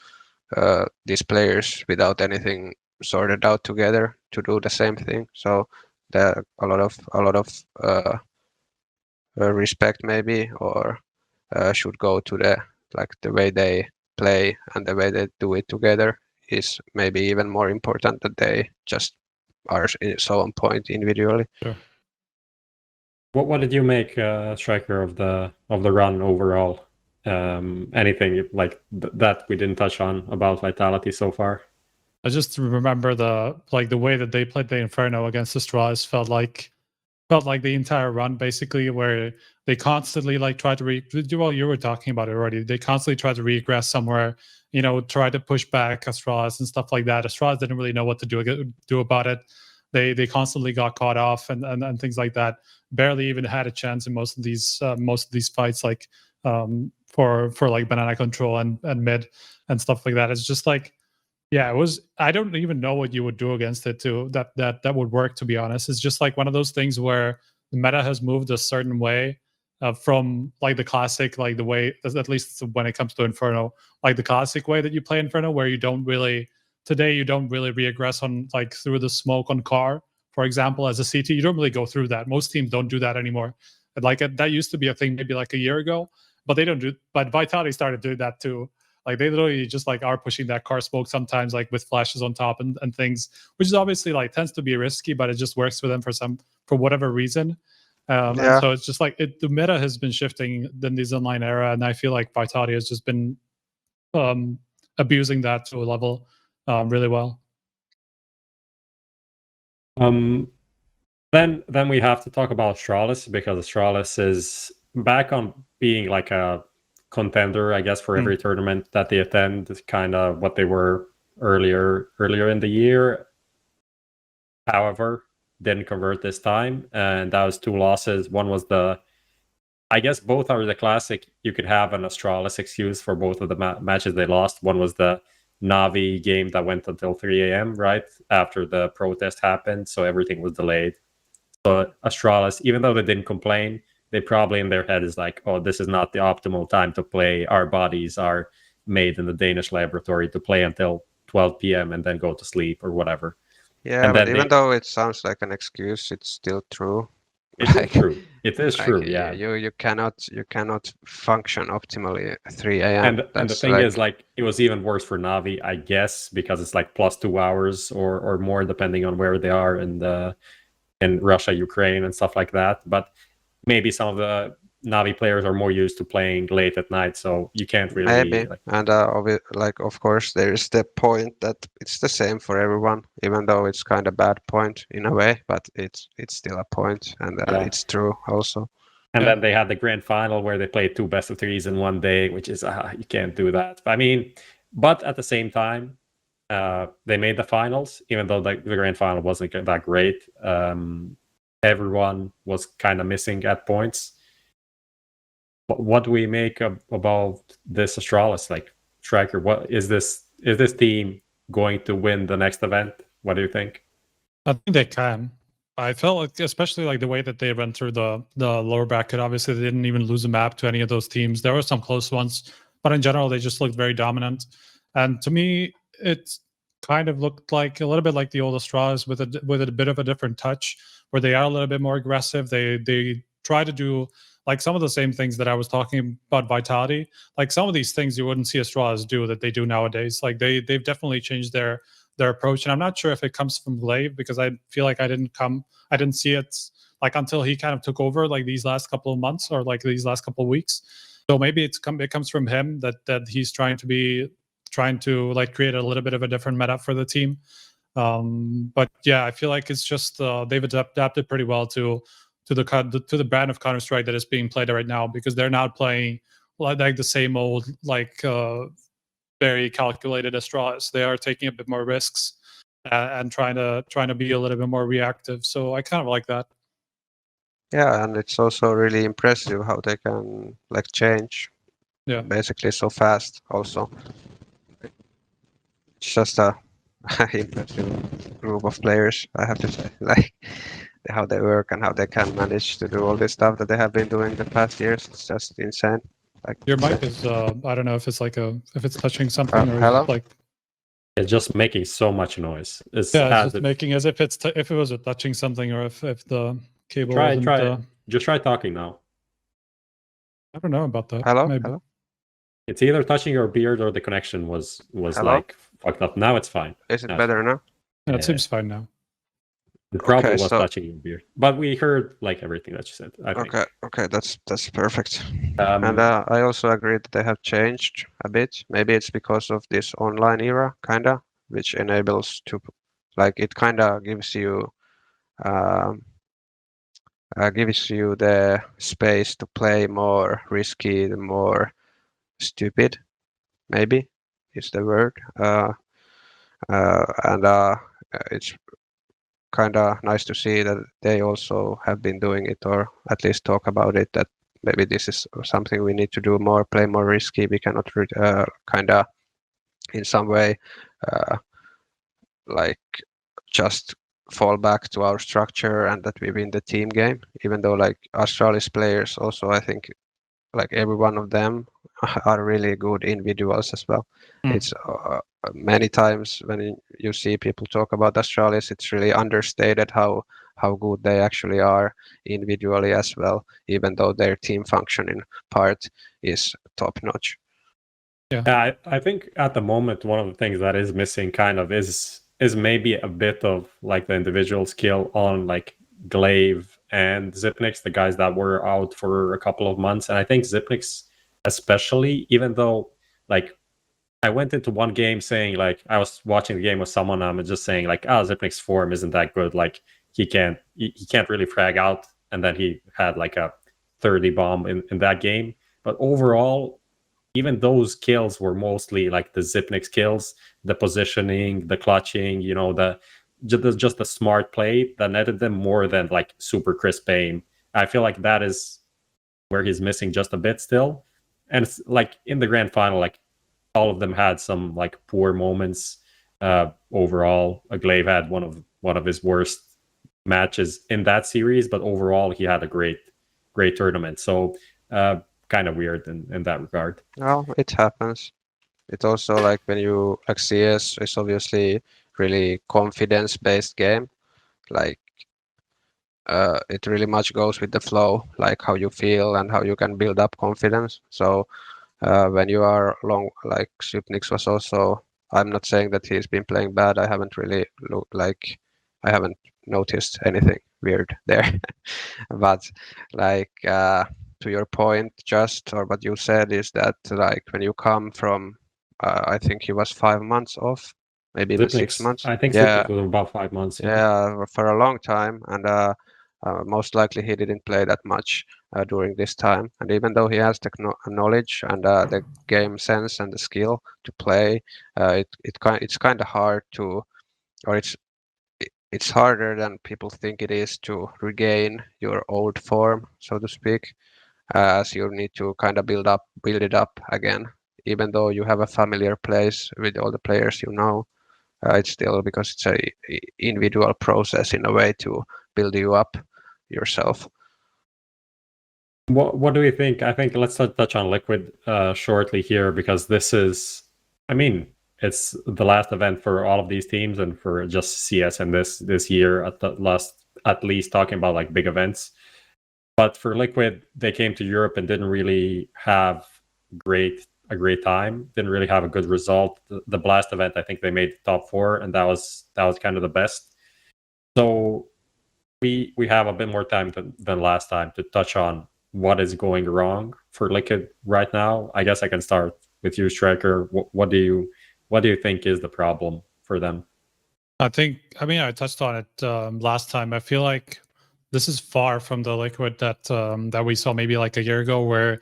these players without anything sorted out together to do the same thing. So there a lot of respect maybe, or should go to the way they play and the way they do it together is maybe even more important, that they just are so on point individually. Sure. What did you make, Striker, of the run overall? Anything like that we didn't touch on about Vitality so far? I just remember the way that they played the Inferno against Astralis felt like the entire run, basically, where they constantly try to well, you were talking about it already. They constantly try to regress somewhere, try to push back Astralis and stuff like that. Astralis didn't really know what to do about it. They constantly got caught off and things like that. Barely even had a chance in most of these fights, like for like banana control and mid and stuff like that. It's just like, yeah, it was. I don't even know what you would do against it too. That would work, to be honest. It's just like one of those things where the meta has moved a certain way from like the classic, like the way, at least when it comes to Inferno, like the classic way that you play Inferno, where you don't really reaggress on like through the smoke on car, for example, as a CT. You don't really go through that. Most teams don't do that anymore. Like that used to be a thing maybe like a year ago, but they don't do. But Vitality started doing that too. Like they literally just like are pushing that car smoke sometimes, like with flashes on top and things, which is obviously like tends to be risky, but it just works for them for whatever reason. And so it's just like the meta has been shifting in this online era, and I feel like Vitality has just been abusing that to a level really well. Then we have to talk about Astralis, because Astralis is back on being like a contender, I guess, for every tournament that they attend. Is kind of what they were earlier in the year. However, didn't convert this time, and that was 2 losses. One was I guess both are the classic. You could have an Astralis excuse for both of the matches they lost. One was the NAVI game that went until 3 a.m. right after the protest happened, so everything was delayed. So Astralis, even though they didn't complain, they probably in their head is like, oh, this is not the optimal time to play. Our bodies are made in the Danish laboratory to play until 12 p.m. and then go to sleep or whatever. Yeah, but even though it sounds like an excuse, it's still true. It's true. It is Like, true, yeah. You cannot function optimally at 3 a.m. And the thing is, like, it was even worse for Navi, I guess, because it's like plus 2 hours or more, depending on where they are in Russia, Ukraine, and stuff like that. But maybe some of the Navi players are more used to playing late at night, so you can't really maybe. And of course, there is the point that it's the same for everyone, even though it's kind of bad point in a way, but it's still a point, and it's true also. And then they had the grand final where they played 2 best of 3s in one day, which is you can't do that. I mean, but at the same time, they made the finals, even though the grand final wasn't that great. Everyone was kind of missing at points. What do we make about this Astralis? Like, Striker, what is this? Is this team going to win the next event? What do you think? I think they can. I felt like, especially like the way that they went through the lower bracket. Obviously, they didn't even lose a map to any of those teams. There were some close ones, but in general, they just looked very dominant. And to me, it kind of looked like a little bit like the old Astralis with a bit of a different touch, where they are a little bit more aggressive. They try to do like some of the same things that I was talking about Vitality. Like some of these things you wouldn't see Astralis do that they do nowadays. Like they've definitely changed their approach, and I'm not sure if it comes from Glaive, because I feel like I didn't see it like until he kind of took over like these last couple of months or like these last couple of weeks. So maybe it comes from him that he's trying to like create a little bit of a different meta for the team. But yeah, I feel like it's just they've adapted pretty well to the brand of Counter-Strike that is being played right now, because they're not playing like the same old like very calculated Astralis. They are taking a bit more risks and trying to be a little bit more reactive. So I kind of like that. Yeah, and it's also really impressive how they can like change basically so fast also. It's just a impressive group of players, I have to say. Like how they work and how they can manage to do all this stuff that they have been doing the past years. It's just insane. Like your mic is I don't know if it's if it's touching something or hello? is it like it's just making so much noise. It's just making as if if it was touching something, or if the cable just try talking now. I don't know about that. Hello? Maybe. Hello? It's either touching your beard or the connection was like fucked up. Now it's fine. Is it better now? Yeah, it seems fine now. It probably was touching your beard, but we heard like everything that you said. I think. Okay, that's perfect. And I also agree that they have changed a bit. Maybe it's because of this online era, kinda, which enables to, like, it kinda gives you the space to play more risky, more stupid. Maybe is the word. And it's kind of nice to see that they also have been doing it, or at least talk about it, that maybe this is something we need to do more, play more risky. We cannot kind of in some way like just fall back to our structure and that we win the team game, even though like Astralis players also, I think like every one of them are really good individuals as well. It's many times when you see people talk about Astralis, it's really understated how good they actually are individually as well, even though their team functioning part is top notch. Yeah, I think at the moment one of the things that is missing kind of is maybe a bit of like the individual skill on like Glaive and xseveN, the guys that were out for a couple of months. And I think xseveN especially, even though like I went into one game saying like I was watching the game with someone, I'm just saying like, xseveN's form isn't that good. Like he can't really frag out, and then he had like a 30 bomb in that game. But overall, even those kills were mostly like the xseveN kills, the positioning, the clutching, you know, just the smart play that netted them more than like super crisp aim. I feel like that is where he's missing just a bit still. And it's like in the grand final, like all of them had some like poor moments. Overall, Glaive had one of his worst matches in that series, but overall he had a great tournament. So kind of weird in that regard. Well, it happens. It also like when you like CS is obviously really confidence based game. Like it really much goes with the flow, like how you feel and how you can build up confidence. So when you are long, like SADDYX was also, I'm not saying that he's been playing bad. I haven't really I haven't noticed anything weird there. But like to your point, just or what you said is that like when you come from, I think he was 5 months off, maybe even 6 months. I think Yeah, SADDYX was about 5 months. yeah, for a long time, and most likely he didn't play that much during this time. And even though he has the knowledge and the game sense and the skill to play, it's kind of hard to, or it's harder than people think it is to regain your old form, so to speak, as you need to kind of build it up again. Even though you have a familiar place with all the players you know, it's still because it's a individual process in a way to build you up yourself. What do we think? I think let's touch on Liquid shortly here, because this is, I mean, it's the last event for all of these teams and for just CS and this year at least talking about like big events. But for Liquid, they came to Europe and didn't really have a great time. Didn't really have a good result. The Blast event, I think they made the top 4, and that was kind of the best. So we have a bit more time than last time to touch on what is going wrong for Liquid right now. I guess I can start with you, Striker. What do you think is the problem for them? I touched on it last time. I feel like this is far from the Liquid that we saw maybe like a year ago, where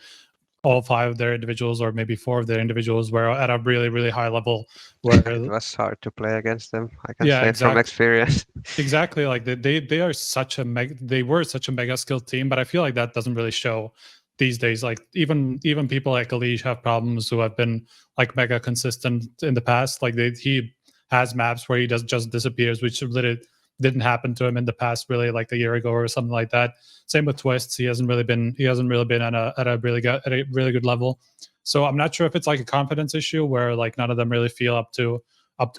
all 5 of their individuals, or maybe 4 of their individuals, were at a really, really high level. Where it was hard to play against them. I can Yeah, say exactly. from experience. Exactly, like they are such a they were such a mega skilled team, but I feel like that doesn't really show these days. Like even people like Jalli have problems who have been like mega consistent in the past. Like he has maps where he just disappears, which really didn't happen to him in the past, really, like a year ago or something like that. Same with Twists. He hasn't really been at a really good level. So I'm not sure if it's like a confidence issue where like none of them really feel up to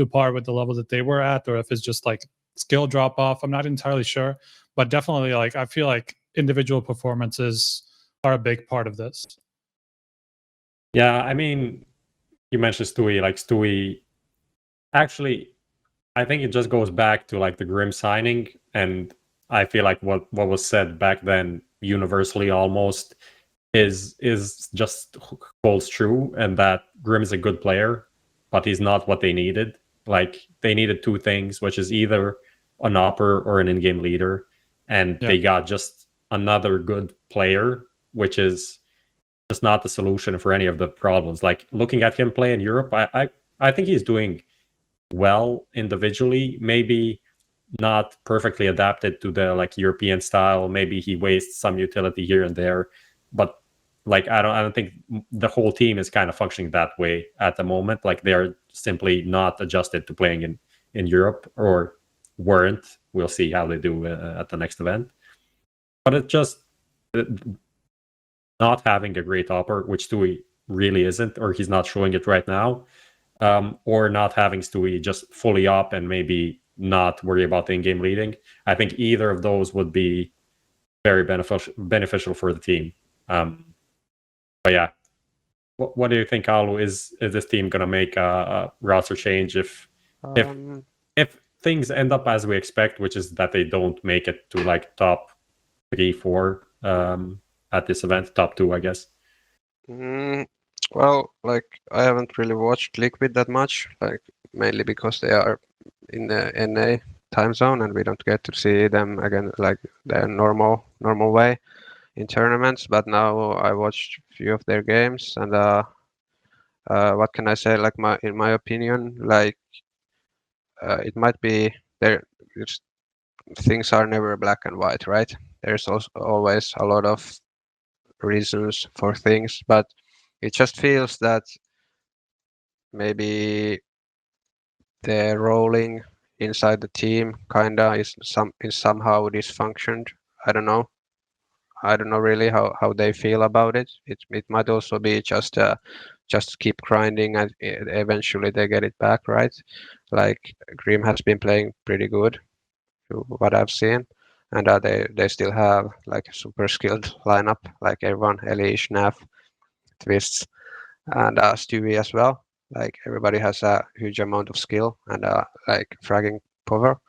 par with the level that they were at, or if it's just like skill drop off. I'm not entirely sure, but definitely like I feel like individual performances are a big part of this. Yeah, I mean, you mentioned Stewie. Like Stewie, actually, I think it just goes back to like the Grim signing, and I feel like what was said back then universally almost is just holds true, and that Grim is a good player, but he's not what they needed. Like they needed 2 things, which is either an AWPer or an in-game leader, and they got just another good player, which is just not the solution for any of the problems. Like looking at him play in Europe, I think he's doing well individually, maybe not perfectly adapted to the like European style. Maybe he wastes some utility here and there, but like I don't think the whole team is kind of functioning that way at the moment. Like they are simply not adjusted to playing in Europe, or weren't. We'll see how they do at the next event. But it just not having a great AWPer, which Stewie really isn't, or he's not showing it right now. Or not having Stewie just fully up and maybe not worry about the in-game leading. I think either of those would be very beneficial for the team. But yeah, what do you think, Allu? Is this team gonna make a roster change if things end up as we expect, which is that they don't make it to like top 3, 4 at this event, top 2, I guess? Well, like I haven't really watched Liquid that much, like mainly because they are in the NA time zone and we don't get to see them again like their normal way in tournaments. But now I watched a few of their games, and what can I say? Like in my opinion, like it might be there. Things are never black and white, right? There's also always a lot of reasons for things, but it just feels that maybe the rolling inside the team kinda is somehow dysfunctioned. I don't know really how they feel about it. It might also be just keep grinding and eventually they get it back, right? Like Grim has been playing pretty good, what I've seen, and they still have like a super skilled lineup, like everyone, Elish, Nav, Twists, and Stewie as well. Like everybody has a huge amount of skill and like fragging power.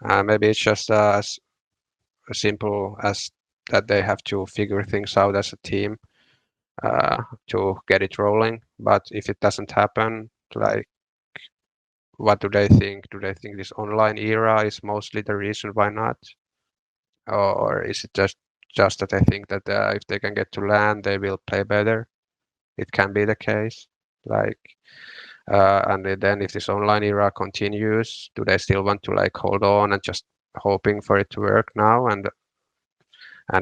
Maybe it's just as simple as that they have to figure things out as a team to get it rolling. But if it doesn't happen, like, what do they think? Do they think this online era is mostly the reason why not? Or is it just that I think that if they can get to LAN, they will play better? It can be the case. Like, and then if this online era continues, do they still want to like hold on and just hoping for it to work now and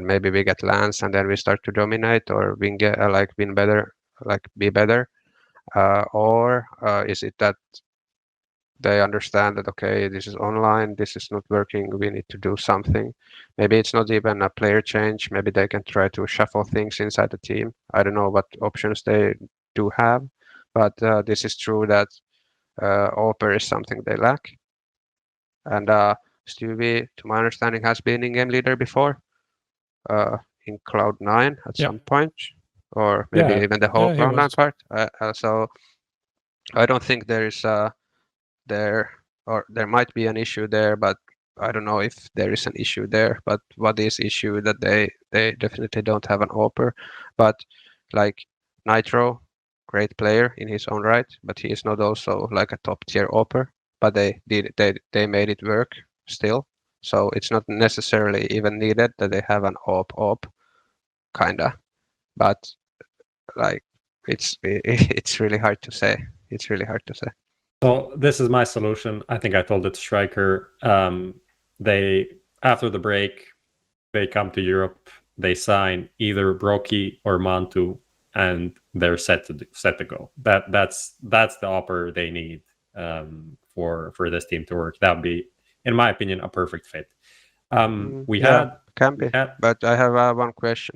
maybe we get LANs and then we start to dominate or win better, like be better, or is it that they understand that okay, this is online, this is not working, we need to do something? Maybe it's not even a player change, maybe they can try to shuffle things inside the team. I don't know what options they do have, but this is true that AWPer is something they lack. And Stewie, to my understanding, has been in-game leader before in Cloud9 at some point, or maybe even the whole Cloud9 part. So I don't think there is there might be an issue there, but I don't know if there is an issue there. But what is issue that they definitely don't have an AWPer, but like Nitro, great player in his own right, but he is not also like a top tier AWPer. But they made it work still. So it's not necessarily even needed that they have an AWP kinda, but like it's really hard to say. It's really hard to say. So this is my solution. I think I told it to Striker. They after the break, they come to Europe. They sign either Brokey or Mantu, and they're set to go. That's the offer they need for this team to work. That would be, in my opinion, a perfect fit. But I have one question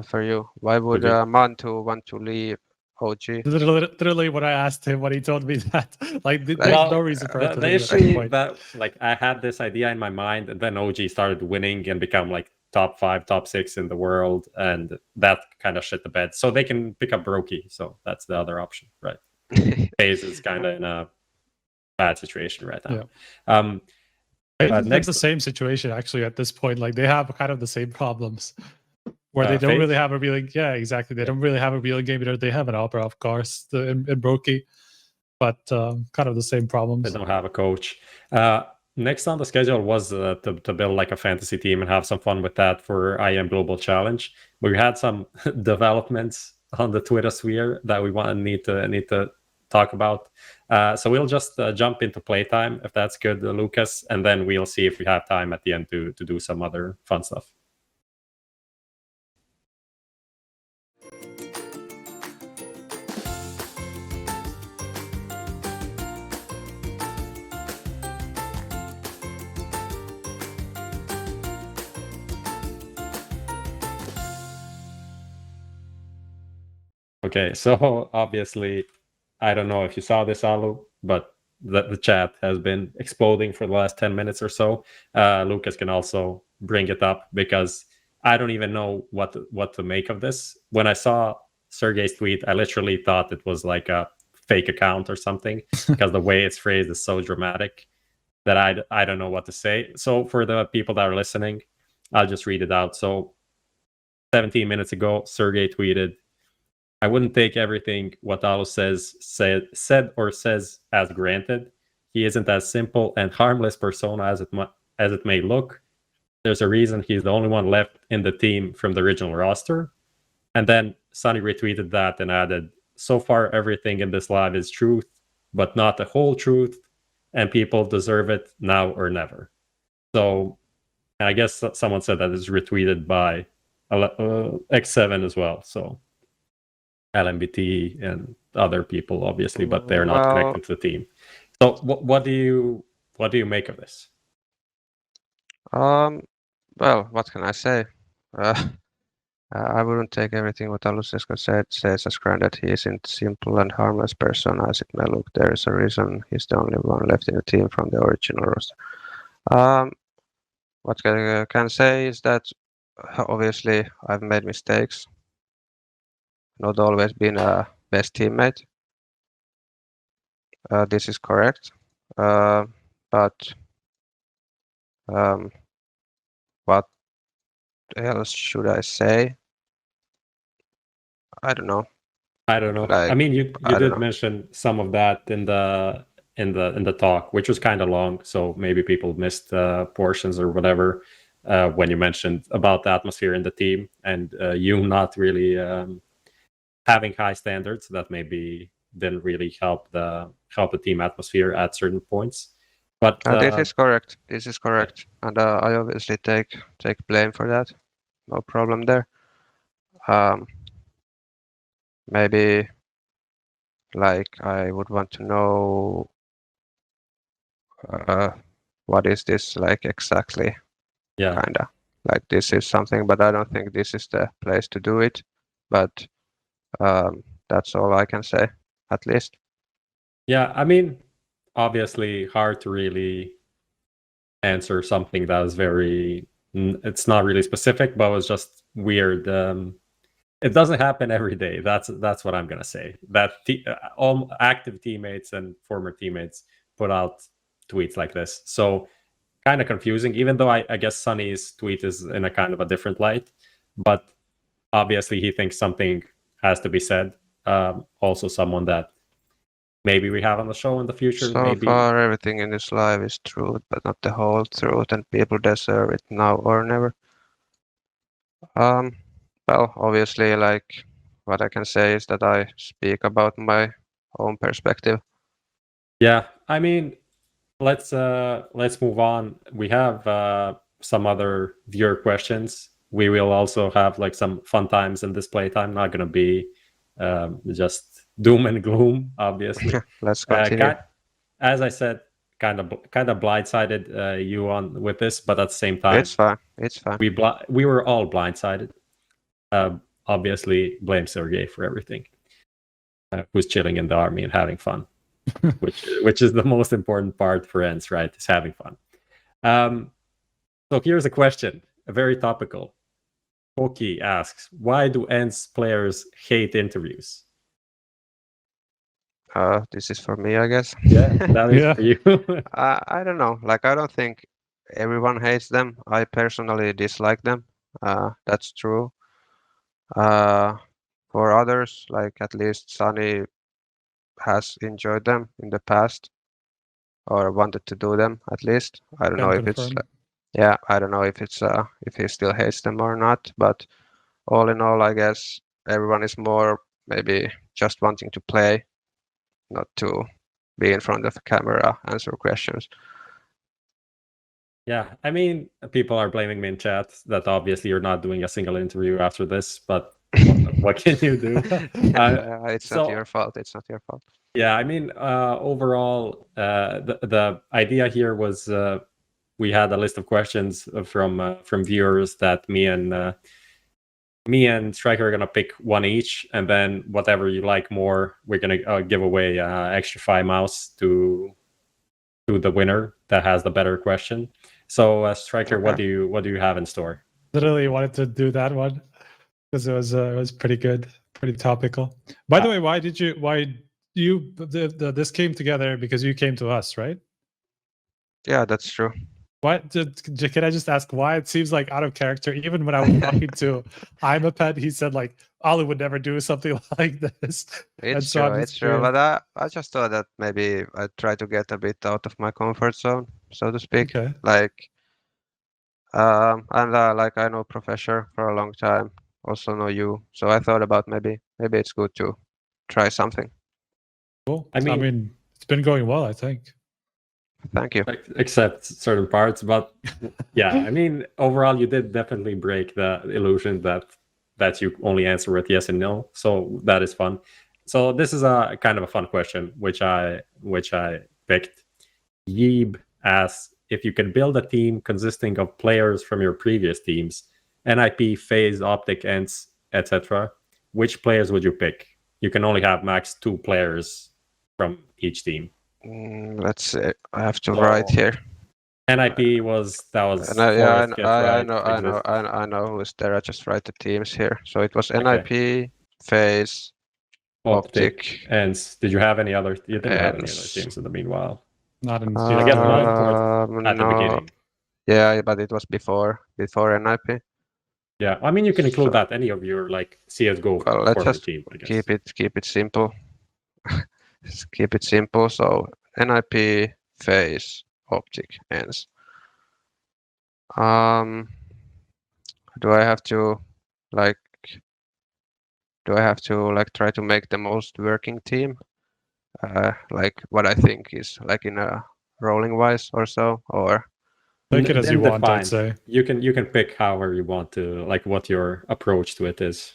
for you. Why would Mantu want to leave OG? Literally what I asked him when he told me that. Like, there's no reason for it to the issue that like I had this idea in my mind, and then OG started winning and become like top 5, top 6 in the world, and that kind of shit the bed. So they can pick up Brokey. So that's the other option, right? FaZe is kind of in a bad situation right now. Yeah. It's the same situation actually at this point. Like they have kind of the same problems. Where they don't really have a real, exactly. They don't really have a real game leader. They have an AWPer, of course, in Brokey, but kind of the same problems. They don't have a coach. Next on the schedule was to build like a fantasy team and have some fun with that for IM Global Challenge. We had some developments on the Twitter sphere that we need to talk about. So we'll just jump into playtime if that's good, Lucas, and then we'll see if we have time at the end to do some other fun stuff. Okay, so obviously, I don't know if you saw this, Allu, but the chat has been exploding for the last 10 minutes or so. Lucas can also bring it up because I don't even know what to make of this. When I saw Sergej's tweet, I literally thought it was like a fake account or something because the way it's phrased is so dramatic that I don't know what to say. So for the people that are listening, I'll just read it out. So 17 minutes ago, Sergej tweeted, "I wouldn't take everything what Allu said or says as granted. He isn't as simple and harmless persona as it may look. There's a reason he's the only one left in the team from the original roster." And then Sunny retweeted that and added, "So far everything in this live is truth, but not the whole truth, and people deserve it now or never." So, and I guess someone said that is retweeted by xseveN as well. So LMBT and other people, obviously, but they're not connected to the team. So what do you make of this? Well, what can I say? I wouldn't take everything what Aluseska says as granted. He isn't simple and harmless person as it may look. There is a reason he's the only one left in the team from the original roster. what I can say is that obviously I've made mistakes. Not always been a best teammate. This is correct. But what else should I say? I don't know. I don't know. Like, I mean, you I don't did know. mention some of that in the talk, which was kind of long, so maybe people missed portions or whatever when you mentioned about the atmosphere in the team and you not really having high standards. That maybe didn't really help the team atmosphere at certain points. But This is correct. This is correct, and I obviously take blame for that. No problem there. Maybe like I would want to know what is this like exactly? yeah, Kinda like this is something, but I don't think this is the place to do it. But that's all I can say, at least. yeah. I mean, obviously hard to really answer something that is very. It's not really specific, but it was just weird. It doesn't happen every day. That's what I'm gonna say. That all active teammates and former teammates put out tweets like this. So kind of confusing. Even though I guess Sunny's tweet is in a kind of a different light, but obviously he thinks something has to be said. Also, someone that maybe we have on the show in the future. So maybe. far, everything in this life is truth, but not the whole truth, and people deserve it now or never. Well, obviously, like what I can say is that I speak about my own perspective. Yeah, I mean, let's move on. We have some other viewer questions. We will also have like some fun times in this playtime. Not gonna be just doom and gloom, obviously. Let's continue. As I said, kind of blindsided you on with this, but at the same time, It's fine. It's fine. we were all blindsided. Obviously, blame Sergej for everything. Who's chilling in the army and having fun, which is the most important part for ENCE, right? Is having fun. So here's a question, a very topical. Koki asks, why do ENCE players hate interviews? This is for me, I guess. Yeah, that is for you. I don't know. Like, I don't think everyone hates them. I personally dislike them. That's true. For others, like at least Sunny has enjoyed them in the past or wanted to do them at least. I don't know if it's yeah, I don't know if it's if he still hates them or not, but all in all, I guess everyone is more maybe just wanting to play, not to be in front of the camera, answer questions. Yeah, I mean, people are blaming me in chat that obviously you're not doing a single interview after this, but what can you do? It's not your fault. It's not your fault. Yeah, I mean, overall, the idea here was we had a list of questions from viewers that me and Striker are gonna pick one each, and then whatever you like more, we're gonna give away extra 5 mouse to the winner that has the better question. So, Striker, Okay. what do you have in store? Literally wanted to do that one because it was pretty good, pretty topical. By the way, why this came together because you came to us, right? Yeah, that's true. Why can I just ask why? It seems like out of character. Even when I was talking to I'm a pet, he said like Allu would never do something like this. It's true. It's true. But I just thought that maybe I'd try to get a bit out of my comfort zone, so to speak. Okay. Like, and like I know Professor for a long time, also know you, so I thought about maybe it's good to try something. Cool. I mean, it's been going well, I think. Thank you. Except certain parts, but yeah, I mean, overall, you did definitely break the illusion that you only answer with yes and no. So that is fun. So this is a kind of a fun question, which I picked. Yeeb asks, if you could build a team consisting of players from your previous teams, NIP, FaZe, Optic, ENCE, etc., which players would you pick? You can only have max 2 players from each team. Let's see. I have to write here. NIP was yeah, Forest, get I right, exist. I know who is there. I just write the teams here. So it was Okay. NIP, FaZe, Optic. ENCE. Did you have any other? You didn't have any other ENCE. teams in the meanwhile. Not in I guess not at the No. beginning. Yeah, but it was before NIP. Yeah, I mean you can include So- that any of your like CS:GO Well, let's former just team. I guess. keep it simple. Just keep it simple. So NIP, FaZe, Optic, ENCE. Do I have to like try to make the most working team? Like what I think is like in a rolling wise or so, or Take it as you want, Define. I'd say. You can pick however you want to, like what your approach to it is.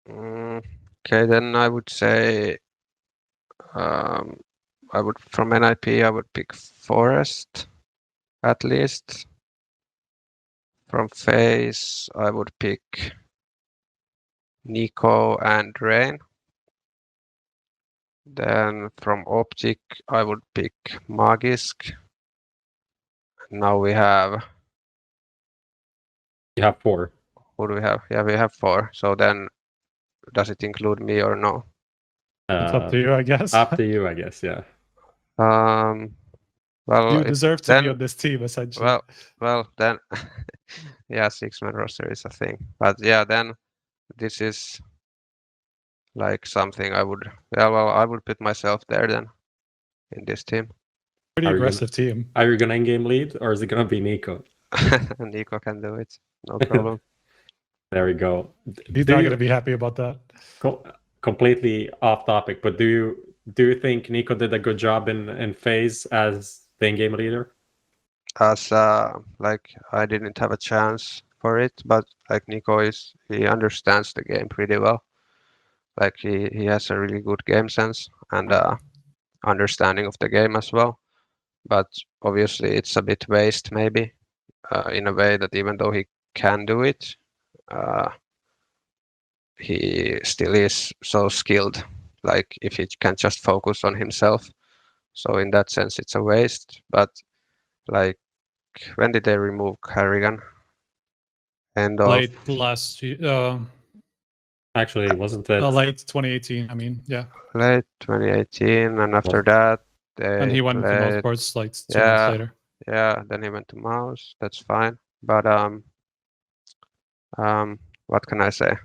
okay, then I would say from NIP I would pick Forest at least. From FaZe I would pick NiKo and Rain. Then from Optic I would pick Magisk. Now we have. You have 4. Who do we have? Yeah, we have 4. So then, does it include me or no? It's up to you, I guess. Up to you, I guess. Yeah. Well, You deserve to be on this team, essentially. Well, then, yeah, 6-man roster is a thing. But yeah, then this is like something I would. Yeah, well, I would put myself there then in this team. Pretty aggressive team. Are you gonna in-game lead, or is it gonna be NiKo? NiKo can do it, no problem. There we go. He's not gonna be happy about that. Completely off topic, but do you think NiKo did a good job in FaZe as the in-game leader? As like I didn't have a chance for it, but like NiKo he understands the game pretty well. Like he has a really good game sense and understanding of the game as well. But obviously it's a bit waste maybe in a way that even though he can do it, he still is so skilled. Like if he can just focus on himself. So in that sense it's a waste. But like when did they remove Carrigan? End of Late last year. Actually, wasn't it? Late 2018. I mean, yeah. Late 2018, and after that, and he went to Mouse Sports like 2 months later. Yeah, then he went to Mouse. That's fine. But what can I say?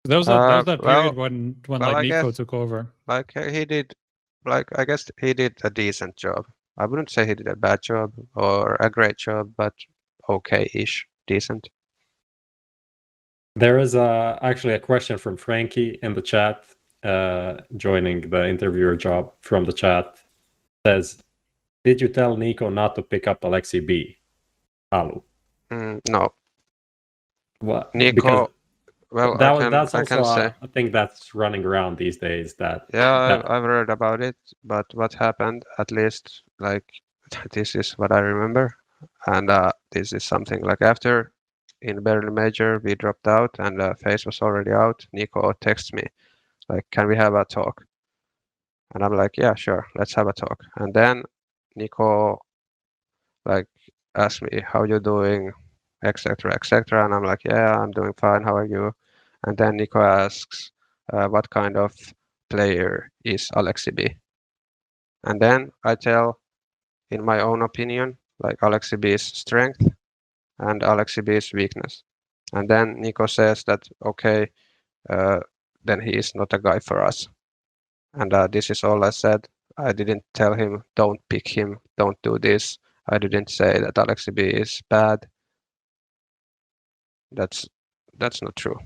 There was that period when like NiKo took over. Like he did, like I guess he did a decent job. I wouldn't say he did a bad job or a great job, but okay-ish, decent. There is actually a question from Frankie in the chat, joining the interviewer job from the chat. Says, did you tell NiKo not to pick up Aleksi B? Allu. No. What? NiKo. Because well, that's I can say. I think that's running around these days. I've heard about it, but what happened? At least, like, this is what I remember, and this is something like after. In Berlin Major, we dropped out and FaZe was already out. NiKo texts me, like, can we have a talk? And I'm like, yeah, sure, let's have a talk. And then NiKo, like, asked me, how you doing, etc., etc. And I'm like, yeah, I'm doing fine, how are you? And then NiKo asks, what kind of player is Aleksib? And then I tell, in my own opinion, like Aleksib's strength and Aleksib's weakness. And then NiKo says that, okay, then he is not a guy for us. And this is all I said. I didn't tell him, don't pick him, don't do this. I didn't say that Aleksib is bad. That's not true.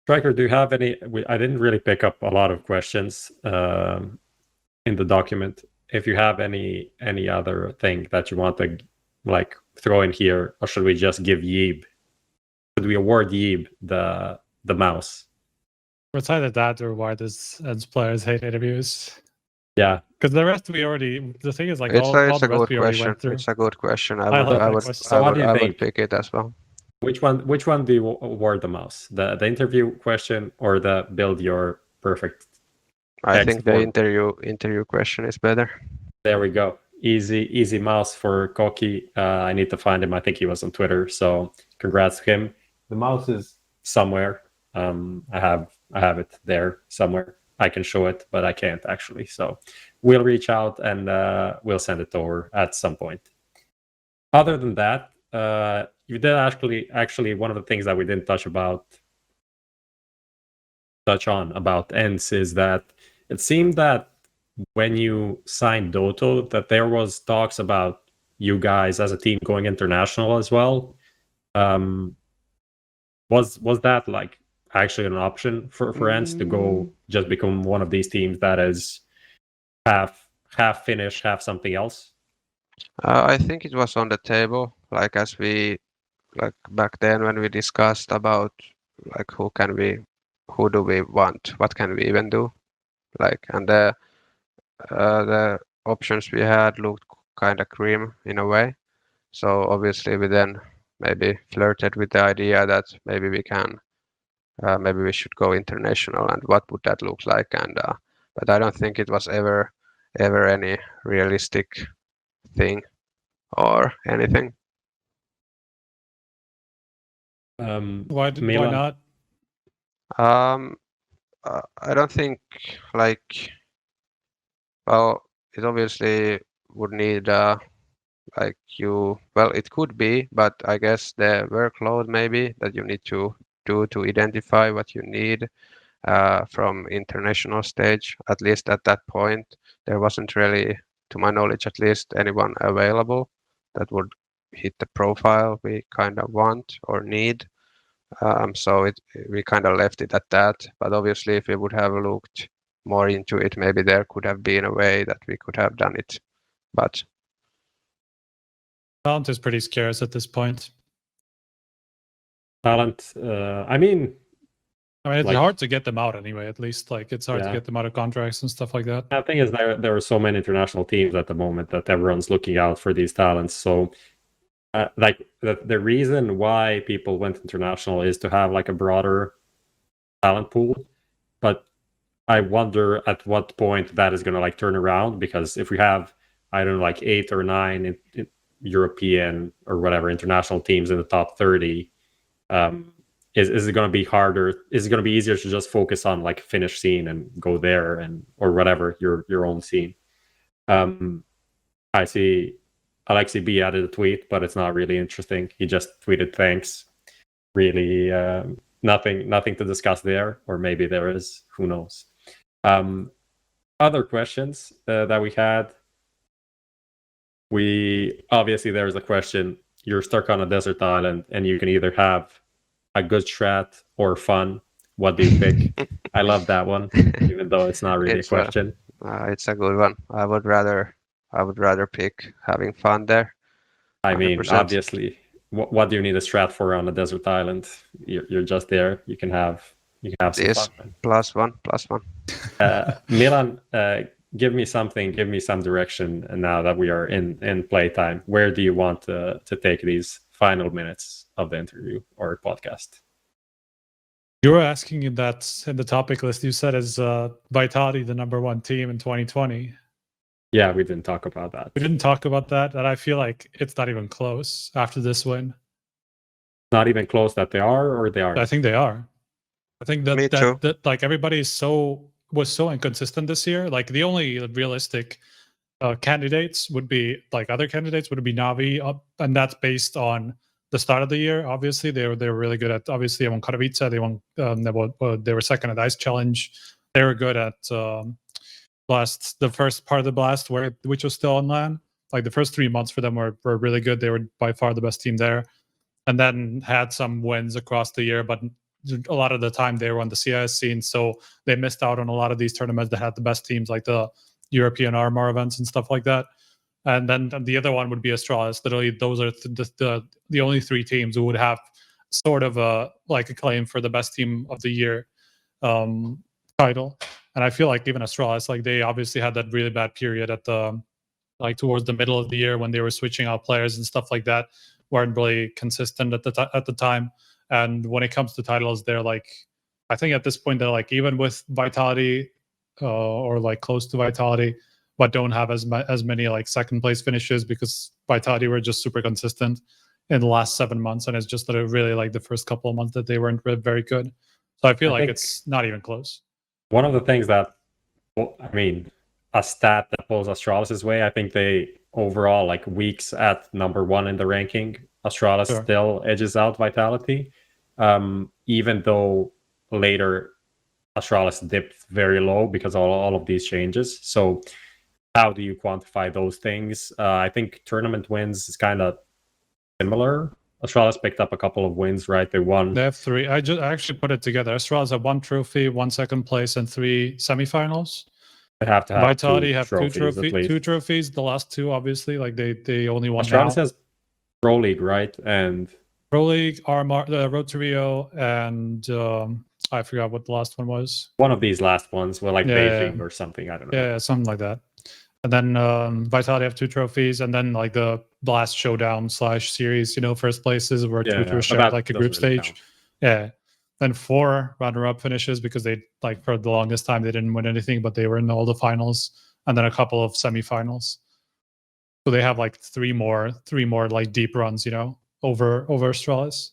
Striker, do you have any? I didn't really pick up a lot of questions in the document. If you have any other thing that you want to like throw in here, or should we just give Yeeb? Should we award Yeeb the mouse? It's either that or why does ENCE players hate interviews. Yeah, because the rest we already. The thing is, like it's all a the rest good we already went through. It's a good question. I would pick it as well. Which one do you award the mouse? The interview question or the build your perfect I think the interview question is better. There we go. Easy mouse for Koki. I need to find him. I think he was on Twitter. So congrats to him. The mouse is somewhere. I have it there somewhere. I can show it, but I can't actually. So we'll reach out and we'll send it over at some point. Other than that, you did actually one of the things that we didn't touch on about ENCE is that it seemed that when you signed Doto, that there was talks about you guys as a team going international as well. Was that like actually an option for ENCE to go just become one of these teams that is half Finnish, half something else? I think it was on the table, like as we like back then when we discussed about like who do we want, what can we even do, like, and the options we had looked kind of grim in a way. So obviously we then maybe flirted with the idea that maybe we should go international, and what would that look like, and but I don't think it was ever any realistic thing or anything. Why not? I don't think like, well, it obviously would need it could be, but I guess the workload maybe that you need to do to identify what you need from international stage, at least at that point, there wasn't really, to my knowledge at least, anyone available that would hit the profile we kind of want or need. So we kind of left it at that. But obviously, if we would have looked more into it, maybe there could have been a way that we could have done it. But talent is pretty scarce at this point. Talent, I mean, it's hard to get them out anyway. At least, like, it's hard to get them out of contracts and stuff like that. The thing is, there are so many international teams at the moment that everyone's looking out for these talents. So, like, the reason why people went international is to have like a broader talent pool. But I wonder at what point that is going to like turn around, because if we have, I don't know, like 8 or 9 European or whatever international teams in the top 30. Is it going to be harder? Is it going to be easier to just focus on like Finnish scene and go there, and or whatever your own scene? I see Aleksi B added a tweet, but it's not really interesting. He just tweeted thanks. Really, nothing to discuss there, or maybe there is. Who knows? Other questions that we had. There's a question. You're stuck on a desert island, and you can either have a good strat or fun. What do you pick? I love that one, even though it's not really a question. It's a good one. I would rather pick having fun there. 100%. I mean, obviously, what do you need a strat for on a desert island? You're just there. You can have some fun. Plus one. Milan, give me something. Give me some direction. And now that we are in playtime, where do you want to take these final minutes of the interview or podcast? You were asking in the topic list. You said is Vitality the #1 team in 2020? Yeah, we didn't talk about that. We didn't talk about that, and I feel like it's not even close after this win. Not even close that they are, or they are? I think they are. I think that like everybody was so inconsistent this year. Like the only realistic candidates would be like other candidates would be NAVI, and that's based on the start of the year. Obviously, they were really good at. Obviously, they won Katowice. They won. They were second at Ice Challenge. They were good at Blast. The first part of the Blast, which was still on LAN. Like the first 3 months for them were really good. They were by far the best team there, and then had some wins across the year, but a lot of the time they were on the CIS scene, so they missed out on a lot of these tournaments that had the best teams, like the European Armor events and stuff like that. And then the other one would be Astralis. Literally, those are the only 3 teams who would have sort of a claim for the best team of the year title. And I feel like even Astralis, like they obviously had that really bad period at towards the middle of the year when they were switching out players and stuff like that, weren't really consistent at the time. And when it comes to titles, they're like, I think at this point they're like, even with Vitality or like close to Vitality, but don't have as many like second place finishes because Vitality were just super consistent in the last 7 months, and it's just that it really like the first couple of months that they weren't very good. So I feel like it's not even close. One of the things that, well, I mean, a stat that pulls Astralis' way, I think they overall, like weeks at number 1 in the ranking, Astralis still edges out Vitality, even though later Astralis dipped very low because all of these changes. So how do you quantify those things? I think tournament wins is kind of similar. Astralis picked up a couple of wins, right? They won. They have 3. I actually put it together. Astralis have 1 trophy, 1 second place, and 3 semifinals. They have to have Vitality have 2 trophies. 2 trophies. The last 2, obviously, like they only won. Astralis has Pro League, right? And Pro League, Armar, Road to Rio, and I forgot what the last one was. One of these last ones were like Beijing or something. I don't know. Yeah, something like that. And then Vitality have 2 trophies, and then like the last showdown / series, first places were 2 to shared like a group stage. Count. Yeah. Then 4 runner-up finishes because they like for the longest time they didn't win anything, but they were in all the finals, and then a couple of semifinals. So they have like 3 more like deep runs, over Astralis.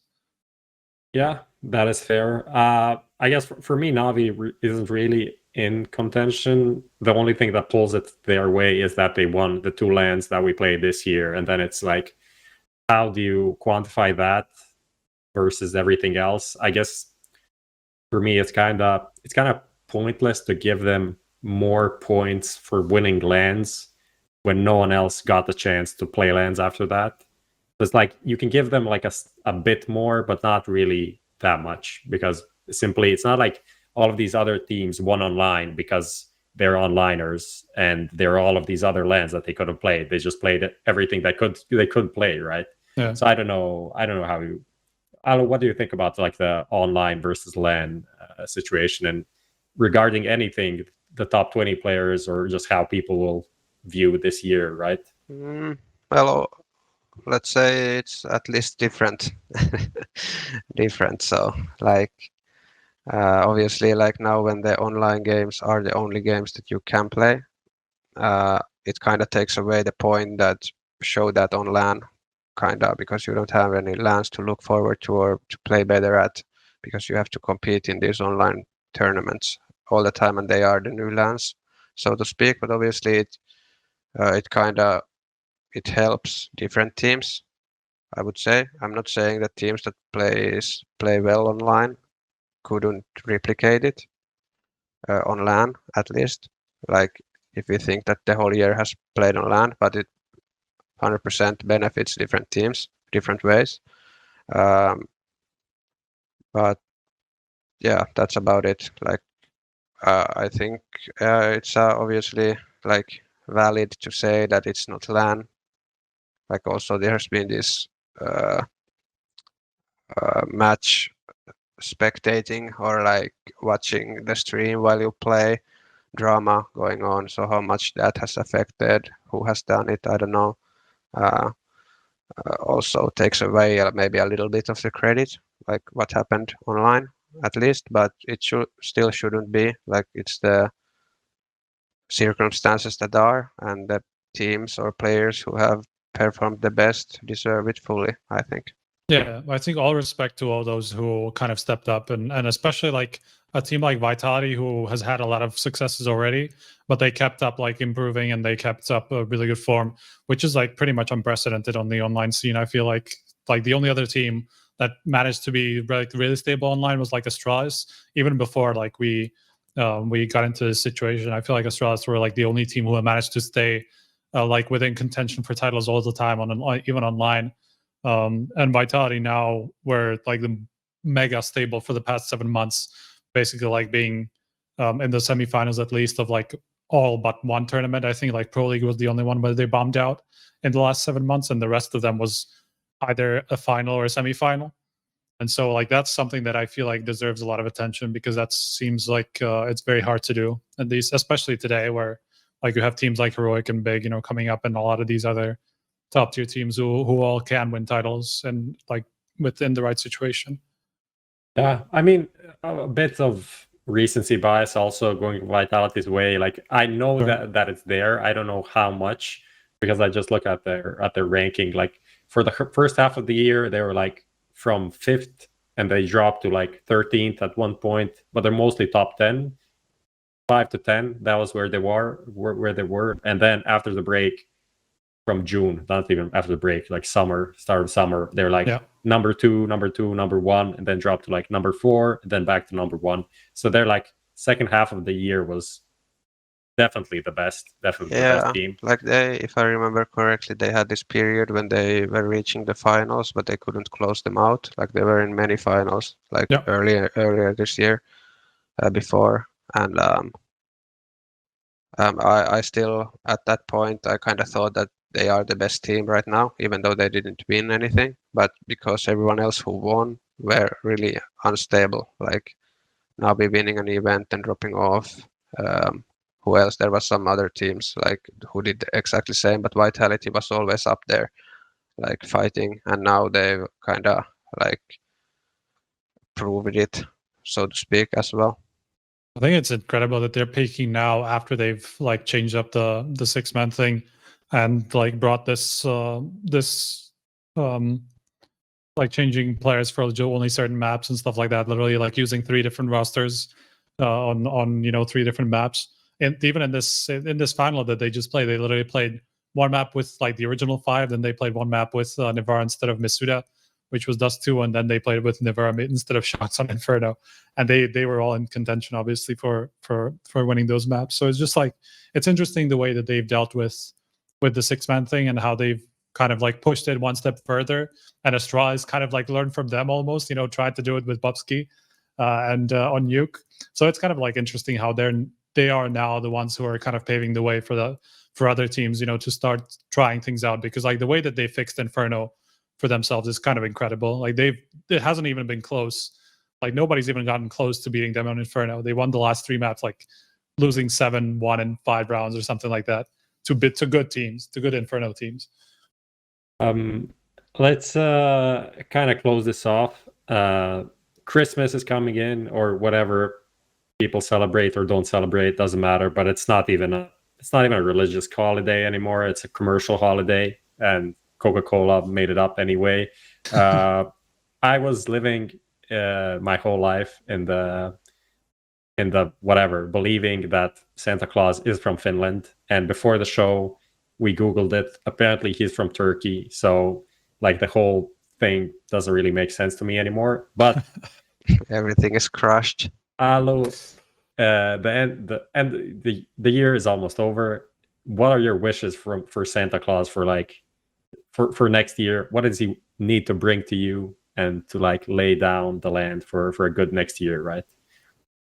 Yeah, that is fair. I guess for me, NAVI isn't really in contention. The only thing that pulls it their way is that they won the 2 lands that we played this year, and then it's like, how do you quantify that versus everything else? I guess for me, it's kind of pointless to give them more points for winning lands when no one else got the chance to play lands after that. It's like you can give them like a bit more, but not really that much, because simply it's not like all of these other teams won online because they're onliners and there are all of these other lands that they could have played. They just played everything they could play, right? Yeah. So I don't know how you, Allu, what do you think about like the online versus LAN situation, and regarding anything, the top 20 players, or just how people will view this year, right? Well, let's say it's at least different. So like obviously, like now when the online games are the only games that you can play, it kind of takes away the point that show that on LAN, kind of, because you don't have any LANs to look forward to or to play better at, because you have to compete in these online tournaments all the time, and they are the new LANs, so to speak. But obviously it helps different teams, I would say. I'm not saying that teams that play well online couldn't replicate it on LAN, at least. Like if we think that the whole year has played on LAN, but it 100% benefits different teams, different ways. But yeah, that's about it. Like I think it's obviously like valid to say that it's not LAN. Like also there has been this match spectating or like watching the stream while you play drama going on. So how much that has affected who has done it, I don't know. Also takes away maybe a little bit of the credit, like what happened online at least, but it still shouldn't be. Like it's the circumstances that are, and the teams or players who have performed the best deserve it fully, I think. Yeah, I think all respect to all those who kind of stepped up, and especially like a team like Vitality, who has had a lot of successes already, but they kept up like improving, and they kept up a really good form, which is like pretty much unprecedented on the online scene. I feel like the only other team that managed to be like really stable online was like Astralis. Even before like we got into this situation, I feel like Astralis were like the only team who managed to stay like within contention for titles all the time even online. And Vitality now were like the mega stable for the past 7 months, basically like being in the semifinals at least of like all but one tournament. I think like Pro League was the only one where they bombed out in the last 7 months, and the rest of them was either a final or a semifinal. And so like that's something that I feel like deserves a lot of attention, because that seems like it's very hard to do, and these, especially today, where like you have teams like Heroic and Big, coming up, and a lot of these other top tier teams who all can win titles and like within the right situation. Yeah, I mean, a bit of recency bias also going Vitality's way. Like I know Sure. that it's there. I don't know how much because I just look at their ranking. Like for the first half of the year, they were like from 5th and they dropped to like 13th at one point, but they're mostly top 10, 5 to 10. That was where they were. And then after the break, from June, not even after the break, like summer, start of summer, they're like number 2, number 1, and then drop to like number 4, and then back to number 1. So they're like second half of the year was definitely the best, the best team. Like they, if I remember correctly, they had this period when they were reaching the finals, but they couldn't close them out. Like they were in many finals, like earlier this year, before, and I still at that point I kind of thought that they are the best team right now, even though they didn't win anything. But because everyone else who won were really unstable, like NAVI winning an event and dropping off. Who else? There was some other teams like who did exactly the same, but Vitality was always up there, like fighting. And now they've kind of like proved it, so to speak, as well. I think it's incredible that they're peaking now after they've like changed up the 6-man thing and like brought this like changing players for only certain maps and stuff like that. Literally like using 3 different rosters on 3 different maps. And even in this final that they just played, they literally played one map with like the original 5, then they played one map with Nivar instead of Misuda, which was Dust 2, and then they played with Nivar instead of Shots on Inferno, and they were all in contention, obviously, for winning those maps. So it's just like it's interesting the way that they've dealt with the 6-man thing and how they've kind of like pushed it one step further, and Astralis kind of like learned from them almost, tried to do it with Bubsky and on Nuke. So it's kind of like interesting how they are now the ones who are kind of paving the way for other teams, to start trying things out, because like the way that they fixed Inferno for themselves is kind of incredible. Like it hasn't even been close. Like nobody's even gotten close to beating them on Inferno. They won the last 3 maps, like losing 7-1 in 5 rounds or something like that to good teams, to good Inferno teams. Let's kind of close this off. Christmas is coming in, or whatever people celebrate or don't celebrate, doesn't matter. But it's not even a religious holiday anymore. It's a commercial holiday, and Coca-Cola made it up anyway. I was living my whole life in the whatever, believing that Santa Claus is from Finland. And before the show, we Googled it. Apparently, he's from Turkey. So, like, the whole thing doesn't really make sense to me anymore. But everything is crushed. Allu, the year is almost over. What are your wishes for Santa Claus for next year? What does he need to bring to you and to like lay down the land for a good next year, right?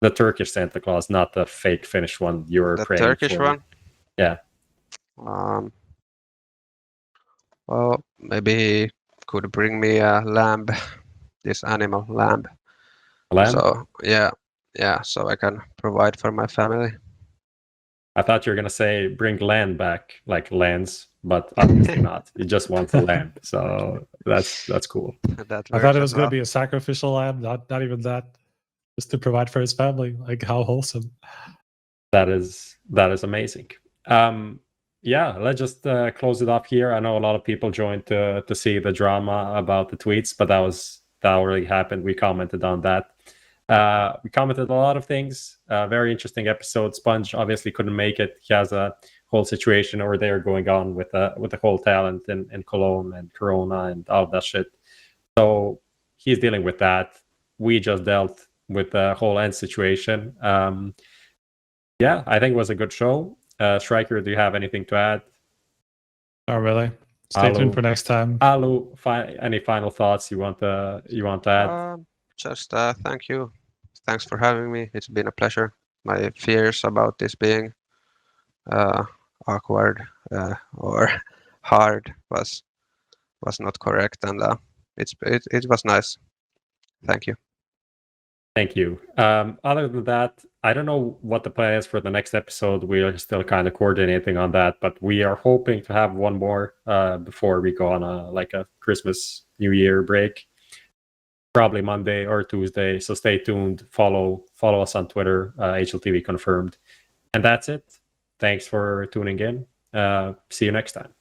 The Turkish Santa Claus, not the fake Finnish one you were praying for. The Turkish one? Yeah. Well, maybe he could bring me a lamb, this animal, lamb. A lamb? So, yeah, so I can provide for my family. I thought you were going to say bring land back, like lands, but obviously not. You just want the lamb. So that's cool. I thought it was going to be a sacrificial lamb, not even that. Just to provide for his family. Like, how wholesome. That is amazing. Yeah, let's just close it up here. I know a lot of people joined to see the drama about the tweets, but that already happened. We commented on that. We commented a lot of things. Very interesting episode. Sponge obviously couldn't make it. He has a whole situation over there going on with the whole talent in Cologne and Corona and all of that shit. So he's dealing with that. We just dealt with the whole ENCE situation. Yeah, I think it was a good show. Striker, do you have anything to add? Not really. Stay tuned for next time. Allu, any final thoughts you want to add? Just thank you. Thanks for having me. It's been a pleasure. My fears about this being awkward or hard was not correct, and it was nice. Thank you. Thank you. Other than that, I don't know what the plan is for the next episode. We are still kind of coordinating on that, but we are hoping to have one more before we go on a Christmas New Year break. probably Monday or Tuesday. So stay tuned. Follow us on Twitter, HLTV Confirmed. And that's it. Thanks for tuning in. See you next time.